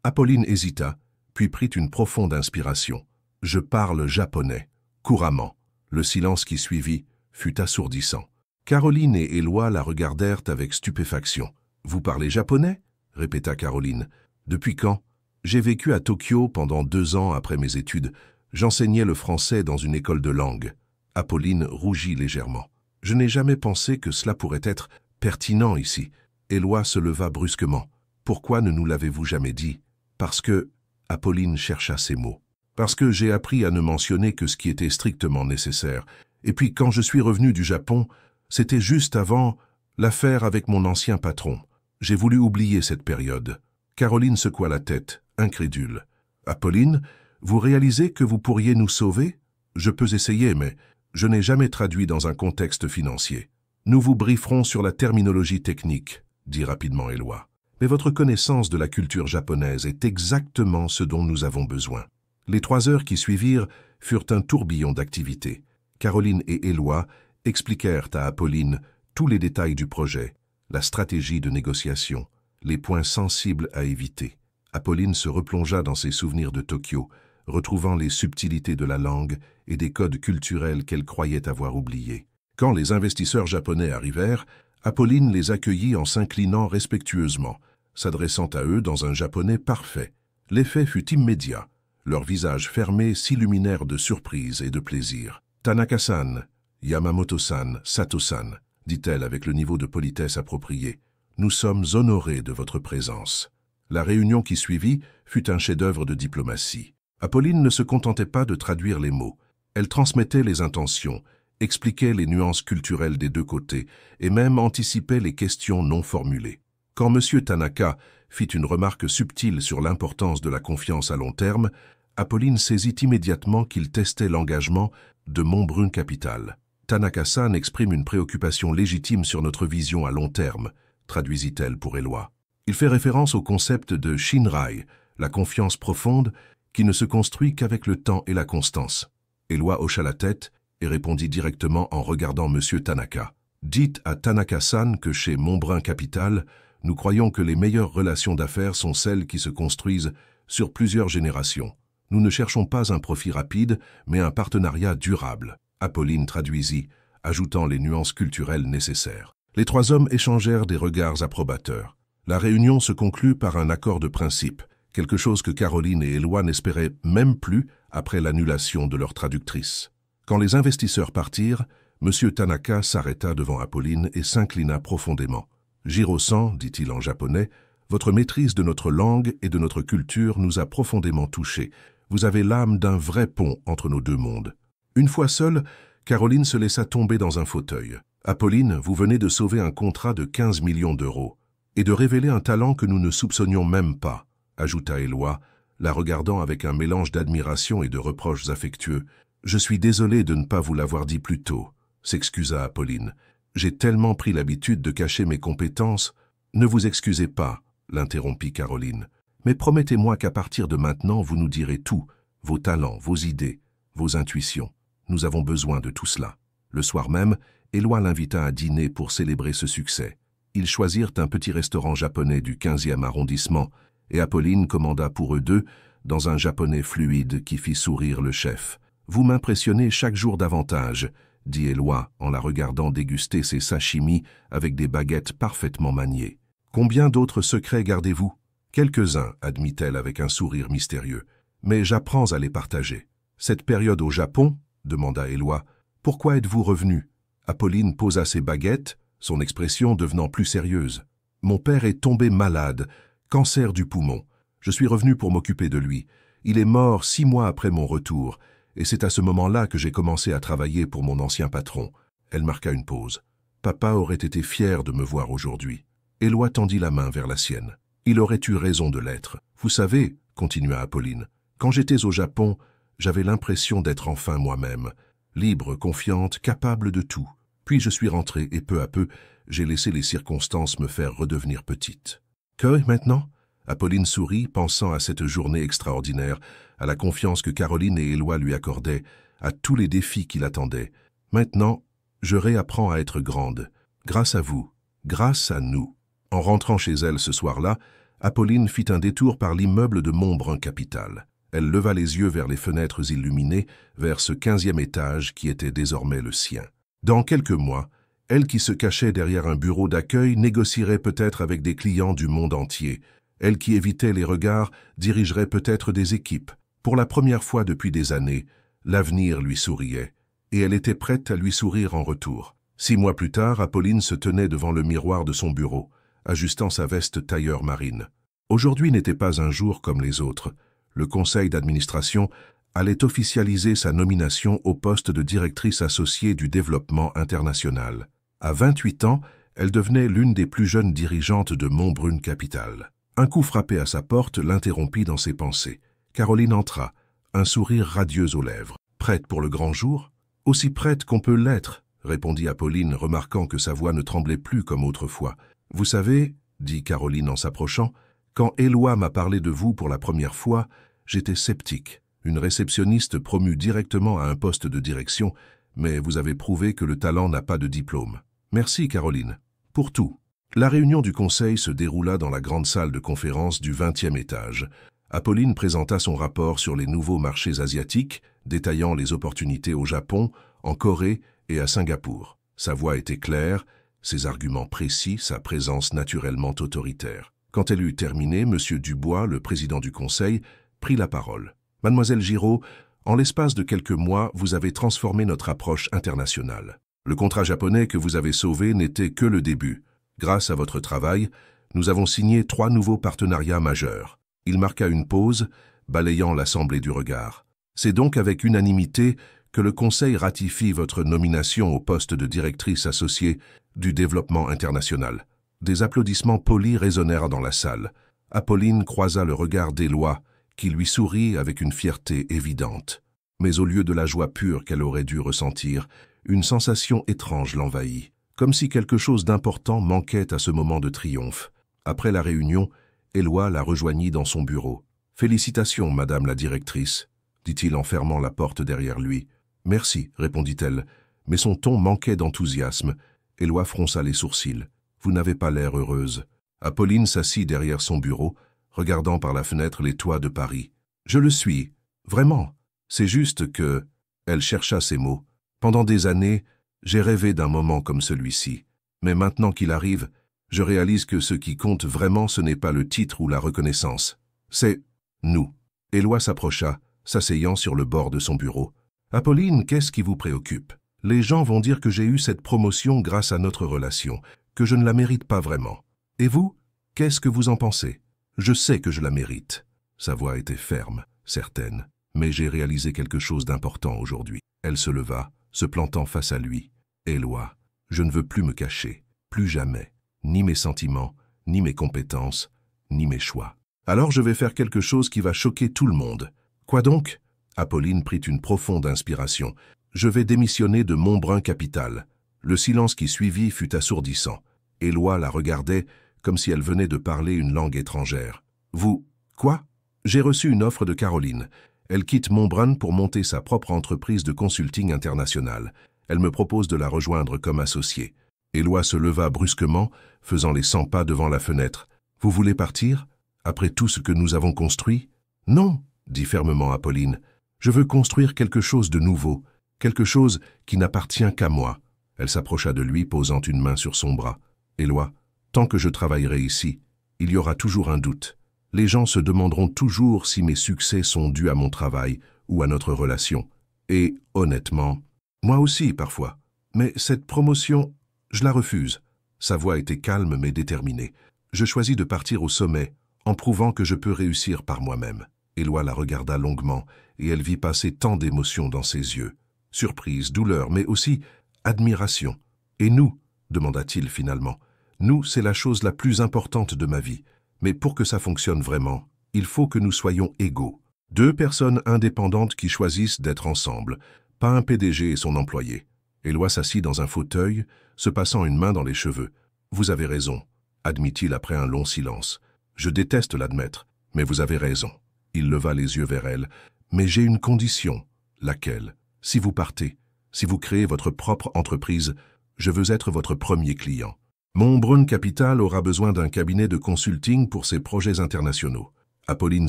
A: Apolline hésita, puis prit une profonde inspiration. Je parle japonais, couramment. Le silence qui suivit fut assourdissant. Caroline et Éloi la regardèrent avec stupéfaction. « Vous parlez japonais ?» répéta Caroline. « Depuis quand ?»« J'ai vécu à Tokyo pendant 2 ans après mes études. J'enseignais le français dans une école de langue. » Apolline rougit légèrement. « Je n'ai jamais pensé que cela pourrait être pertinent ici. » Éloi se leva brusquement. « Pourquoi ne nous l'avez-vous jamais dit ?»« Parce que... » Apolline chercha ses mots. « Parce que j'ai appris à ne mentionner que ce qui était strictement nécessaire. Et puis quand je suis revenu du Japon, c'était juste avant l'affaire avec mon ancien patron. J'ai voulu oublier cette période. » Caroline secoua la tête, incrédule. « Apolline, vous réalisez que vous pourriez nous sauver ? Je peux essayer, mais je n'ai jamais traduit dans un contexte financier. Nous vous brieferons sur la terminologie technique, » dit rapidement Éloi. « Mais votre connaissance de la culture japonaise est exactement ce dont nous avons besoin. » Les 3 heures qui suivirent furent un tourbillon d'activités. Caroline et Éloi expliquèrent à Apolline tous les détails du projet, la stratégie de négociation, les points sensibles à éviter. Apolline se replongea dans ses souvenirs de Tokyo, retrouvant les subtilités de la langue et des codes culturels qu'elle croyait avoir oubliés. Quand les investisseurs japonais arrivèrent, Apolline les accueillit en s'inclinant respectueusement, s'adressant à eux dans un japonais parfait. L'effet fut immédiat. Leurs visages fermés s'illuminèrent de surprise et de plaisir. « Tanaka-san, Yamamoto-san, Sato-san, dit-elle avec le niveau de politesse approprié. « Nous sommes honorés de votre présence. » La réunion qui suivit fut un chef-d'œuvre de diplomatie. Apolline ne se contentait pas de traduire les mots. Elle transmettait les intentions, expliquait les nuances culturelles des deux côtés et même anticipait les questions non formulées. Quand M. Tanaka fit une remarque subtile sur l'importance de la confiance à long terme, Apolline saisit immédiatement qu'il testait l'engagement de Montbrun Capital. « Tanaka-san exprime une préoccupation légitime sur notre vision à long terme », traduisit-elle pour Éloi. Il fait référence au concept de Shinrai, la confiance profonde qui ne se construit qu'avec le temps et la constance. Éloi hocha la tête et répondit directement en regardant M. Tanaka. « Dites à Tanaka-san que chez Montbrun Capital, nous croyons que les meilleures relations d'affaires sont celles qui se construisent sur plusieurs générations. Nous ne cherchons pas un profit rapide, mais un partenariat durable. » Apolline traduisit, ajoutant les nuances culturelles nécessaires. Les trois hommes échangèrent des regards approbateurs. La réunion se conclut par un accord de principe, quelque chose que Caroline et Éloi n'espéraient même plus après l'annulation de leur traductrice. Quand les investisseurs partirent, M. Tanaka s'arrêta devant Apolline et s'inclina profondément. « Jiro-san, dit-il en japonais, votre maîtrise de notre langue et de notre culture nous a profondément touchés. Vous avez l'âme d'un vrai pont entre nos deux mondes. » Une fois seule, Caroline se laissa tomber dans un fauteuil. « Apolline, vous venez de sauver un contrat de 15 millions d'euros et de révéler un talent que nous ne soupçonnions même pas, » ajouta Éloi, la regardant avec un mélange d'admiration et de reproches affectueux. « Je suis désolé de ne pas vous l'avoir dit plus tôt, » s'excusa Apolline. « J'ai tellement pris l'habitude de cacher mes compétences. » « Ne vous excusez pas, » l'interrompit Caroline. « Mais promettez-moi qu'à partir de maintenant, vous nous direz tout, vos talents, vos idées, vos intuitions. Nous avons besoin de tout cela. » Le soir même, Éloi l'invita à dîner pour célébrer ce succès. Ils choisirent un petit restaurant japonais du 15e arrondissement et Apolline commanda pour eux deux dans un japonais fluide qui fit sourire le chef. « Vous m'impressionnez chaque jour davantage, » dit Éloi en la regardant déguster ses sashimi avec des baguettes parfaitement maniées. « Combien d'autres secrets gardez-vous ?»« Quelques-uns, » admit-elle avec un sourire mystérieux, « mais j'apprends à les partager. »« Cette période au Japon ?» demanda Éloi. « Pourquoi êtes-vous revenu ?» Apolline posa ses baguettes, son expression devenant plus sérieuse. « Mon père est tombé malade, cancer du poumon. Je suis revenu pour m'occuper de lui. Il est mort 6 mois après mon retour, et c'est à ce moment-là que j'ai commencé à travailler pour mon ancien patron. » Elle marqua une pause. « Papa aurait été fier de me voir aujourd'hui. » Éloi tendit la main vers la sienne. « Il aurait eu raison de l'être. Vous savez, » continua Apolline, « quand j'étais au Japon, j'avais l'impression d'être enfin moi-même, libre, confiante, capable de tout. Puis je suis rentrée et peu à peu, j'ai laissé les circonstances me faire redevenir petite. » « Que, maintenant ?» Apolline sourit, pensant à cette journée extraordinaire, à la confiance que Caroline et Éloi lui accordaient, à tous les défis qui l'attendaient. « Maintenant, je réapprends à être grande, grâce à vous, grâce à nous. » En rentrant chez elle ce soir-là, Apolline fit un détour par l'immeuble de Montbrun Capital. Elle leva les yeux vers les fenêtres illuminées, vers ce 15e étage qui était désormais le sien. Dans quelques mois, elle qui se cachait derrière un bureau d'accueil négocierait peut-être avec des clients du monde entier. Elle qui évitait les regards dirigerait peut-être des équipes. Pour la première fois depuis des années, l'avenir lui souriait, et elle était prête à lui sourire en retour. 6 mois plus tard, Apolline se tenait devant le miroir de son bureau, ajustant sa veste tailleur marine. Aujourd'hui n'était pas un jour comme les autres. Le conseil d'administration allait officialiser sa nomination au poste de directrice associée du développement international. À 28 ans, elle devenait l'une des plus jeunes dirigeantes de Montbrun Capital. Un coup frappé à sa porte l'interrompit dans ses pensées. Caroline entra, un sourire radieux aux lèvres. « Prête pour le grand jour ?»« Aussi prête qu'on peut l'être, » répondit Apolline, remarquant que sa voix ne tremblait plus comme autrefois. « Vous savez, » dit Caroline en s'approchant, « quand Éloi m'a parlé de vous pour la première fois, j'étais sceptique. Une réceptionniste promue directement à un poste de direction, mais vous avez prouvé que le talent n'a pas de diplôme. Merci, Caroline. Pour tout. » La réunion du conseil se déroula dans la grande salle de conférence du 20e étage. Apolline présenta son rapport sur les nouveaux marchés asiatiques, détaillant les opportunités au Japon, en Corée et à Singapour. Sa voix était claire, ses arguments précis, sa présence naturellement autoritaire. Quand elle eut terminé, M. Dubois, le président du conseil, prit la parole. « Mademoiselle Giraud, en l'espace de quelques mois, vous avez transformé notre approche internationale. Le contrat japonais que vous avez sauvé n'était que le début. Grâce à votre travail, nous avons signé 3 nouveaux partenariats majeurs. Il marqua une pause, balayant l'assemblée du regard. C'est donc avec unanimité que le Conseil ratifie votre nomination au poste de directrice associée du développement international. Des applaudissements polis résonnèrent dans la salle. Apolline croisa le regard d'Éloi, qui lui sourit avec une fierté évidente. Mais au lieu de la joie pure qu'elle aurait dû ressentir, une sensation étrange l'envahit, comme si quelque chose d'important manquait à ce moment de triomphe. Après la réunion, Éloi la rejoignit dans son bureau. « Félicitations, madame la directrice », dit-il en fermant la porte derrière lui. « Merci », répondit-elle, mais son ton manquait d'enthousiasme. Éloi fronça les sourcils. « Vous n'avez pas l'air heureuse. » Apolline s'assit derrière son bureau, regardant par la fenêtre les toits de Paris. « Je le suis, vraiment. C'est juste que… » Elle chercha ses mots. « Pendant des années, j'ai rêvé d'un moment comme celui-ci. Mais maintenant qu'il arrive, je réalise que ce qui compte vraiment, ce n'est pas le titre ou la reconnaissance. C'est nous. » Éloi s'approcha, s'asseyant sur le bord de son bureau. « Apolline, qu'est-ce qui vous préoccupe? Les gens vont dire que j'ai eu cette promotion grâce à notre relation, que je ne la mérite pas vraiment. Et vous, qu'est-ce que vous en pensez? Je sais que je la mérite. » Sa voix était ferme, certaine. « Mais j'ai réalisé quelque chose d'important aujourd'hui. » Elle se leva, se plantant face à lui. « Éloi, je ne veux plus me cacher, plus jamais, ni mes sentiments, ni mes compétences, ni mes choix. Alors je vais faire quelque chose qui va choquer tout le monde. » « Quoi donc ?» Apolline prit une profonde inspiration. « Je vais démissionner de Montbrun Capital. » Le silence qui suivit fut assourdissant. Éloi la regardait comme si elle venait de parler une langue étrangère. « Vous… Quoi ?» J'ai reçu une offre de Caroline. Elle quitte Montbrun pour monter sa propre entreprise de consulting international. Elle me propose de la rejoindre comme associée. Éloi se leva brusquement, faisant les 100 pas devant la fenêtre. « Vous voulez partir? Après tout ce que nous avons construit? »« Non !» dit fermement Apolline. « Je veux construire quelque chose de nouveau, quelque chose qui n'appartient qu'à moi. » Elle s'approcha de lui, posant une main sur son bras. « Éloi, tant que je travaillerai ici, il y aura toujours un doute. Les gens se demanderont toujours si mes succès sont dus à mon travail ou à notre relation. Et, honnêtement, moi aussi parfois. Mais cette promotion, je la refuse. » Sa voix était calme mais déterminée. « Je choisis de partir au sommet, en prouvant que je peux réussir par moi-même. » Éloi la regarda longuement, et elle vit passer tant d'émotions dans ses yeux. Surprise, douleur, mais aussi admiration. « Et nous ?» demanda-t-il finalement. « Nous, c'est la chose la plus importante de ma vie. Mais pour que ça fonctionne vraiment, il faut que nous soyons égaux. 2 personnes indépendantes qui choisissent d'être ensemble, pas un PDG et son employé. » Éloi s'assit dans un fauteuil, se passant une main dans les cheveux. « Vous avez raison, » admit-il après un long silence. « Je déteste l'admettre, mais vous avez raison. » Il leva les yeux vers elle. « Mais j'ai une condition. » « Laquelle? Si vous partez, si vous créez votre propre entreprise, je veux être votre premier client. Montbrun Capital aura besoin d'un cabinet de consulting pour ses projets internationaux. » Apolline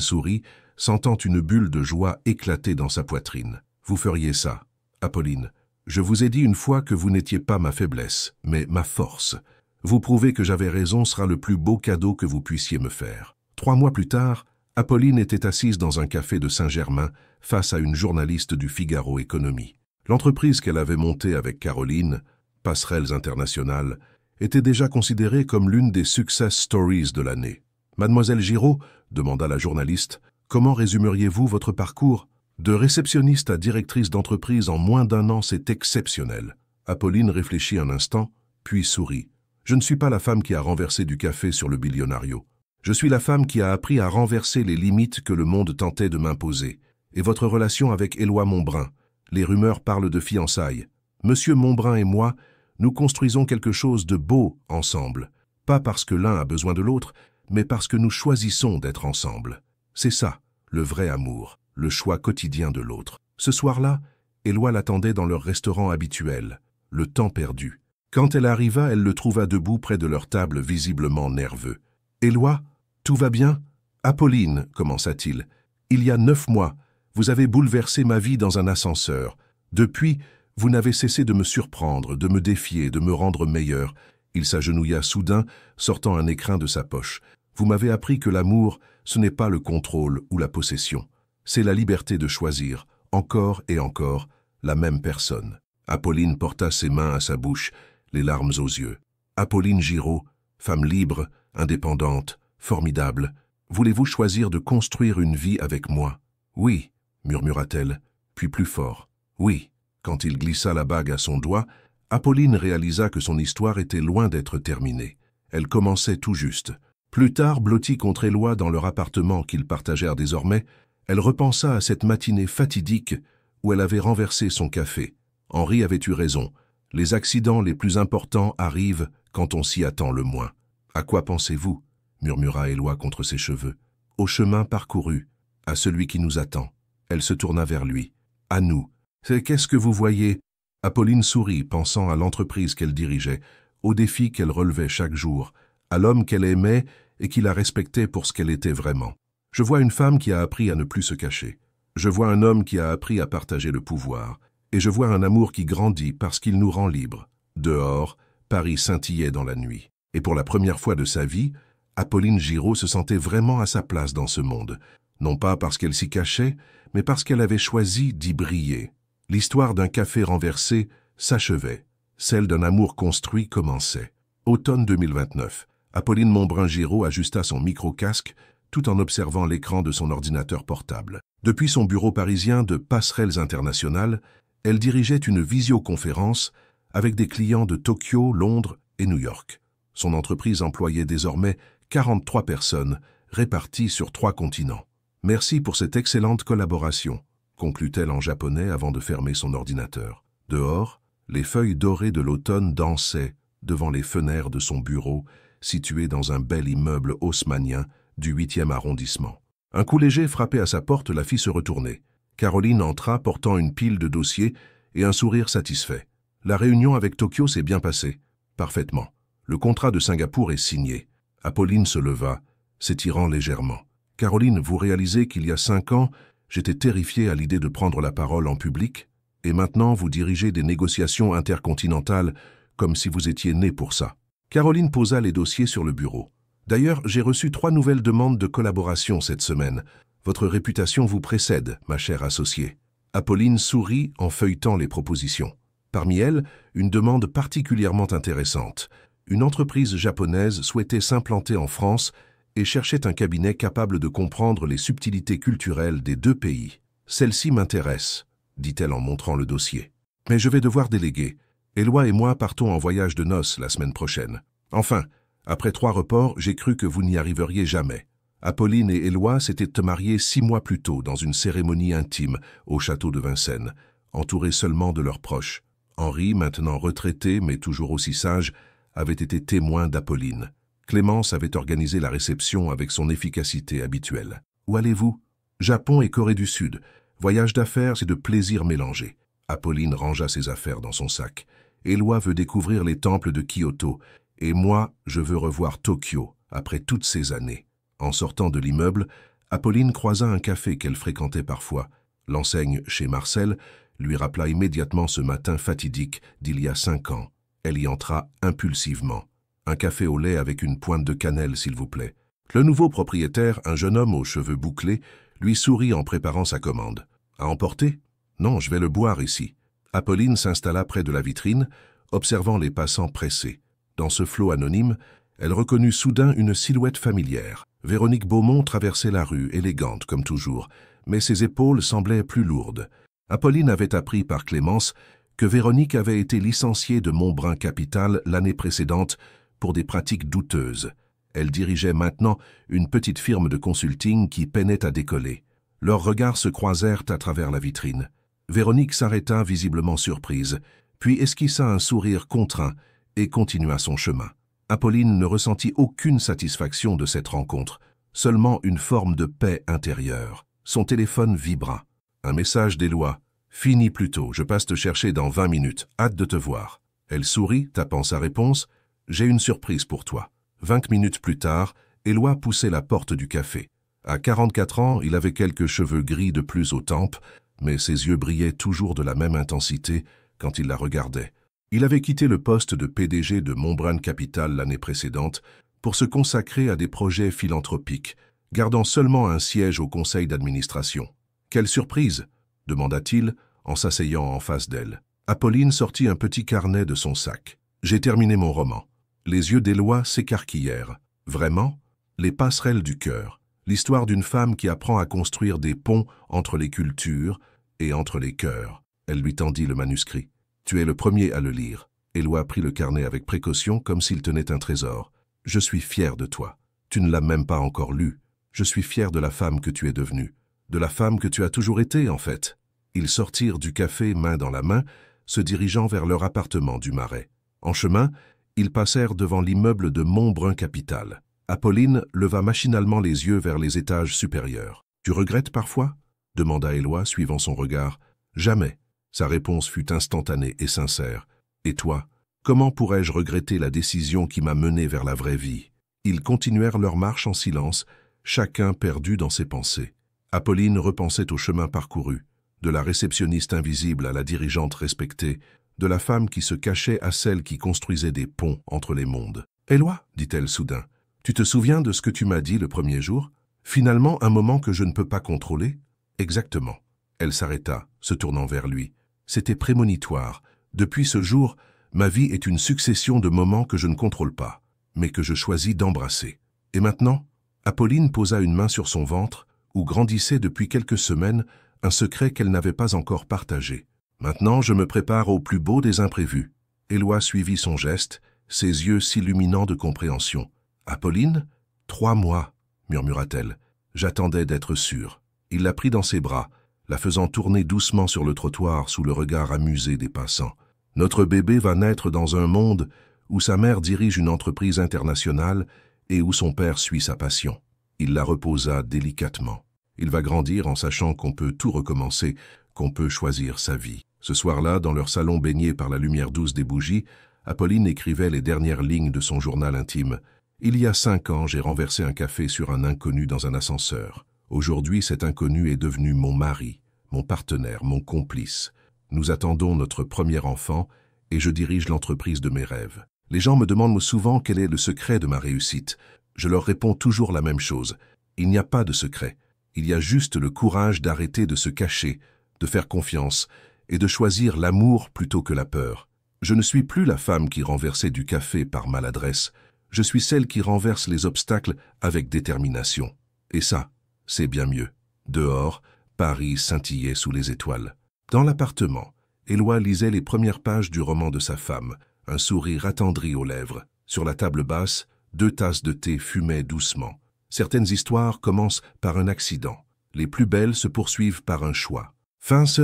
A: sourit, sentant une bulle de joie éclater dans sa poitrine. « Vous feriez ça, Apolline. Je vous ai dit une fois que vous n'étiez pas ma faiblesse, mais ma force. Vous prouver que j'avais raison sera le plus beau cadeau que vous puissiez me faire. » 3 mois plus tard, Apolline était assise dans un café de Saint-Germain face à une journaliste du Figaro Économie. L'entreprise qu'elle avait montée avec Caroline, Passerelles Internationales, était déjà considérée comme l'une des success stories de l'année. « Mademoiselle Giraud, » demanda la journaliste, « comment résumeriez-vous votre parcours? De réceptionniste à directrice d'entreprise en moins d'1 an, c'est exceptionnel. » Apolline réfléchit un instant, puis sourit. « Je ne suis pas la femme qui a renversé du café sur le billionario. Je suis la femme qui a appris à renverser les limites que le monde tentait de m'imposer. Et votre relation avec Éloi Montbrun, les rumeurs parlent de fiançailles. Monsieur Montbrun et moi, nous construisons quelque chose de beau ensemble. Pas parce que l'un a besoin de l'autre, mais parce que nous choisissons d'être ensemble. C'est ça, le vrai amour, le choix quotidien de l'autre. » Ce soir-là, Éloi l'attendait dans leur restaurant habituel, le temps perdu. Quand elle arriva, elle le trouva debout près de leur table, visiblement nerveux. « Éloi, tout va bien ?»« Apolline, commença-t-il, il y a 9 mois, vous avez bouleversé ma vie dans un ascenseur. Depuis, vous n'avez cessé de me surprendre, de me défier, de me rendre meilleur. » Il s'agenouilla soudain, sortant un écrin de sa poche. « Vous m'avez appris que l'amour, ce n'est pas le contrôle ou la possession. C'est la liberté de choisir, encore et encore, la même personne. » Apolline porta ses mains à sa bouche, les larmes aux yeux. Apolline Giraud, femme libre, indépendante, formidable, voulez-vous choisir de construire une vie avec moi? Oui, murmura-t-elle, puis plus fort. Oui. Quand il glissa la bague à son doigt, Apolline réalisa que son histoire était loin d'être terminée. Elle commençait tout juste. Plus tard, blottie contre Éloi dans leur appartement qu'ils partagèrent désormais, elle repensa à cette matinée fatidique où elle avait renversé son café. Henri avait eu raison. Les accidents les plus importants arrivent quand on s'y attend le moins. « À quoi pensez-vous » murmura Éloi contre ses cheveux. « Au chemin parcouru, à celui qui nous attend. » Elle se tourna vers lui. « À nous. » « Qu'est-ce que vous voyez ?» Apolline sourit, pensant à l'entreprise qu'elle dirigeait, aux défis qu'elle relevait chaque jour, à l'homme qu'elle aimait et qui la respectait pour ce qu'elle était vraiment. « Je vois une femme qui a appris à ne plus se cacher. Je vois un homme qui a appris à partager le pouvoir. Et je vois un amour qui grandit parce qu'il nous rend libres. » Dehors, Paris scintillait dans la nuit. Et pour la première fois de sa vie, Apolline Giraud se sentait vraiment à sa place dans ce monde. Non pas parce qu'elle s'y cachait, mais parce qu'elle avait choisi d'y briller. L'histoire d'un café renversé s'achevait. Celle d'un amour construit commençait. Automne 2029. Apolline Montbrun-Giraud ajusta son micro-casque tout en observant l'écran de son ordinateur portable. Depuis son bureau parisien de Passerelles Internationales, elle dirigeait une visioconférence avec des clients de Tokyo, Londres et New York. Son entreprise employait désormais 43 personnes réparties sur 3 continents. « Merci pour cette excellente collaboration », conclut-elle en japonais avant de fermer son ordinateur. Dehors, les feuilles dorées de l'automne dansaient devant les fenêtres de son bureau, situé dans un bel immeuble haussmannien du 8e arrondissement. Un coup léger frappé à sa porte la fit se retourner. Caroline entra portant une pile de dossiers et un sourire satisfait. La réunion avec Tokyo s'est bien passée. Parfaitement. Le contrat de Singapour est signé. Apolline se leva, s'étirant légèrement. Caroline, vous réalisez qu'il y a 5 ans, j'étais terrifié à l'idée de prendre la parole en public, et maintenant vous dirigez des négociations intercontinentales comme si vous étiez né pour ça. Caroline posa les dossiers sur le bureau. D'ailleurs, j'ai reçu 3 nouvelles demandes de collaboration cette semaine. Votre réputation vous précède, ma chère associée. Apolline sourit en feuilletant les propositions. Parmi elles, une demande particulièrement intéressante. Une entreprise japonaise souhaitait s'implanter en France et cherchait un cabinet capable de comprendre les subtilités culturelles des 2 pays. « Celle-ci m'intéresse », dit-elle en montrant le dossier. « Mais je vais devoir déléguer. Éloi et moi partons en voyage de noces la semaine prochaine. Enfin, après 3 reports, j'ai cru que vous n'y arriveriez jamais. » Apolline et Éloi s'étaient mariés 6 mois plus tôt dans une cérémonie intime au château de Vincennes, entourés seulement de leurs proches. Henri, maintenant retraité mais toujours aussi sage, avait été témoin d'Apolline. Clémence avait organisé la réception avec son efficacité habituelle. « Où allez-vous ?»« Japon et Corée du Sud. Voyage d'affaires et de plaisir mélangés. » Apolline rangea ses affaires dans son sac. « Éloi veut découvrir les temples de Kyoto, et moi, je veux revoir Tokyo, après toutes ces années. » En sortant de l'immeuble, Apolline croisa un café qu'elle fréquentait parfois. L'enseigne chez Marcel lui rappela immédiatement ce matin fatidique d'il y a 5 ans. Elle y entra impulsivement. « Un café au lait avec une pointe de cannelle, s'il vous plaît. » Le nouveau propriétaire, un jeune homme aux cheveux bouclés, lui sourit en préparant sa commande. « À emporter ? » ?»« Non, je vais le boire ici. » Apolline s'installa près de la vitrine, observant les passants pressés. Dans ce flot anonyme, elle reconnut soudain une silhouette familière. Véronique Beaumont traversait la rue, élégante comme toujours, mais ses épaules semblaient plus lourdes. Apolline avait appris par Clémence que Véronique avait été licenciée de Montbrun Capital l'année précédente pour des pratiques douteuses. Elle dirigeait maintenant une petite firme de consulting qui peinait à décoller. Leurs regards se croisèrent à travers la vitrine. Véronique s'arrêta visiblement surprise, puis esquissa un sourire contraint et continua son chemin. Apolline ne ressentit aucune satisfaction de cette rencontre, seulement une forme de paix intérieure. Son téléphone vibra. Un message d'Éloi. « Fini plus tôt, je passe te chercher dans 20 minutes, hâte de te voir. » Elle sourit, tapant sa réponse. « J'ai une surprise pour toi. » 20 minutes plus tard, Éloi poussait la porte du café. À 44 ans, il avait quelques cheveux gris de plus aux tempes, mais ses yeux brillaient toujours de la même intensité quand il la regardait. Il avait quitté le poste de PDG de Montbrun Capital l'année précédente pour se consacrer à des projets philanthropiques, gardant seulement un siège au conseil d'administration. « Quelle surprise !» demanda-t-il en s'asseyant en face d'elle. Apolline sortit un petit carnet de son sac. J'ai terminé mon roman. Les yeux d'Éloi s'écarquillèrent. Vraiment? Les passerelles du cœur. L'histoire d'une femme qui apprend à construire des ponts entre les cultures et entre les cœurs. Elle lui tendit le manuscrit. Tu es le premier à le lire. Éloi prit le carnet avec précaution comme s'il tenait un trésor. Je suis fier de toi. Tu ne l'as même pas encore lu. Je suis fier de la femme que tu es devenue. De la femme que tu as toujours été, en fait. Ils sortirent du café main dans la main, se dirigeant vers leur appartement du Marais. En chemin, ils passèrent devant l'immeuble de Montbrun Capital. Apolline leva machinalement les yeux vers les étages supérieurs. « Tu regrettes parfois » demanda Éloi, suivant son regard. « Jamais. » Sa réponse fut instantanée et sincère. « Et toi, comment pourrais-je regretter la décision qui m'a mené vers la vraie vie ?» Ils continuèrent leur marche en silence, chacun perdu dans ses pensées. Apolline repensait au chemin parcouru, de la réceptionniste invisible à la dirigeante respectée, de la femme qui se cachait à celle qui construisait des ponts entre les mondes. « Éloi, dit-elle soudain, tu te souviens de ce que tu m'as dit le premier jour? Finalement, un moment que je ne peux pas contrôler? » Exactement. Elle s'arrêta, se tournant vers lui. C'était prémonitoire. Depuis ce jour, ma vie est une succession de moments que je ne contrôle pas, mais que je choisis d'embrasser. Et maintenant, Apolline posa une main sur son ventre, où grandissait depuis quelques semaines un secret qu'elle n'avait pas encore partagé. Maintenant, je me prépare au plus beau des imprévus. Éloi suivit son geste, ses yeux s'illuminant de compréhension. « Apolline ? 3 mois, murmura-t-elle. J'attendais d'être sûre. » Il la prit dans ses bras, la faisant tourner doucement sur le trottoir sous le regard amusé des passants. « Notre bébé va naître dans un monde où sa mère dirige une entreprise internationale et où son père suit sa passion. » Il la reposa délicatement. Il va grandir en sachant qu'on peut tout recommencer, qu'on peut choisir sa vie. Ce soir-là, dans leur salon baigné par la lumière douce des bougies, Apolline écrivait les dernières lignes de son journal intime. « Il y a 5 ans, j'ai renversé un café sur un inconnu dans un ascenseur. Aujourd'hui, cet inconnu est devenu mon mari, mon partenaire, mon complice. Nous attendons notre premier enfant et je dirige l'entreprise de mes rêves. Les gens me demandent souvent quel est le secret de ma réussite. Je leur réponds toujours la même chose. Il n'y a pas de secret. Il y a juste le courage d'arrêter de se cacher, de faire confiance et de choisir l'amour plutôt que la peur. Je ne suis plus la femme qui renversait du café par maladresse. Je suis celle qui renverse les obstacles avec détermination. Et ça, c'est bien mieux. » Dehors, Paris scintillait sous les étoiles. Dans l'appartement, Éloi lisait les premières pages du roman de sa femme, un sourire attendri aux lèvres. Sur la table basse, 2 tasses de thé fumaient doucement. Certaines histoires commencent par un accident. Les plus belles se poursuivent par un choix. Fince,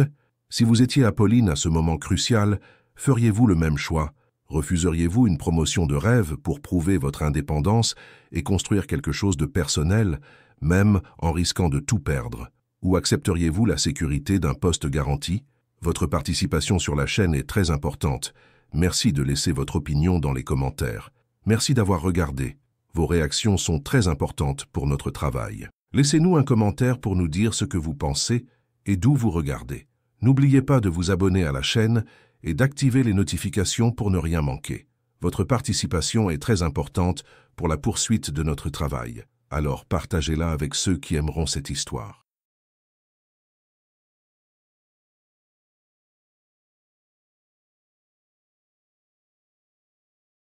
A: si vous étiez Apolline à ce moment crucial, feriez-vous le même choix? Refuseriez-vous une promotion de rêve pour prouver votre indépendance et construire quelque chose de personnel, même en risquant de tout perdre? Ou accepteriez-vous la sécurité d'un poste garanti? Votre participation sur la chaîne est très importante. Merci de laisser votre opinion dans les commentaires. Merci d'avoir regardé. Vos réactions sont très importantes pour notre travail. Laissez-nous un commentaire pour nous dire ce que vous pensez et d'où vous regardez. N'oubliez pas de vous abonner à la chaîne et d'activer les notifications pour ne rien manquer. Votre participation est très importante pour la poursuite de notre travail. Alors partagez-la avec ceux qui aimeront cette histoire.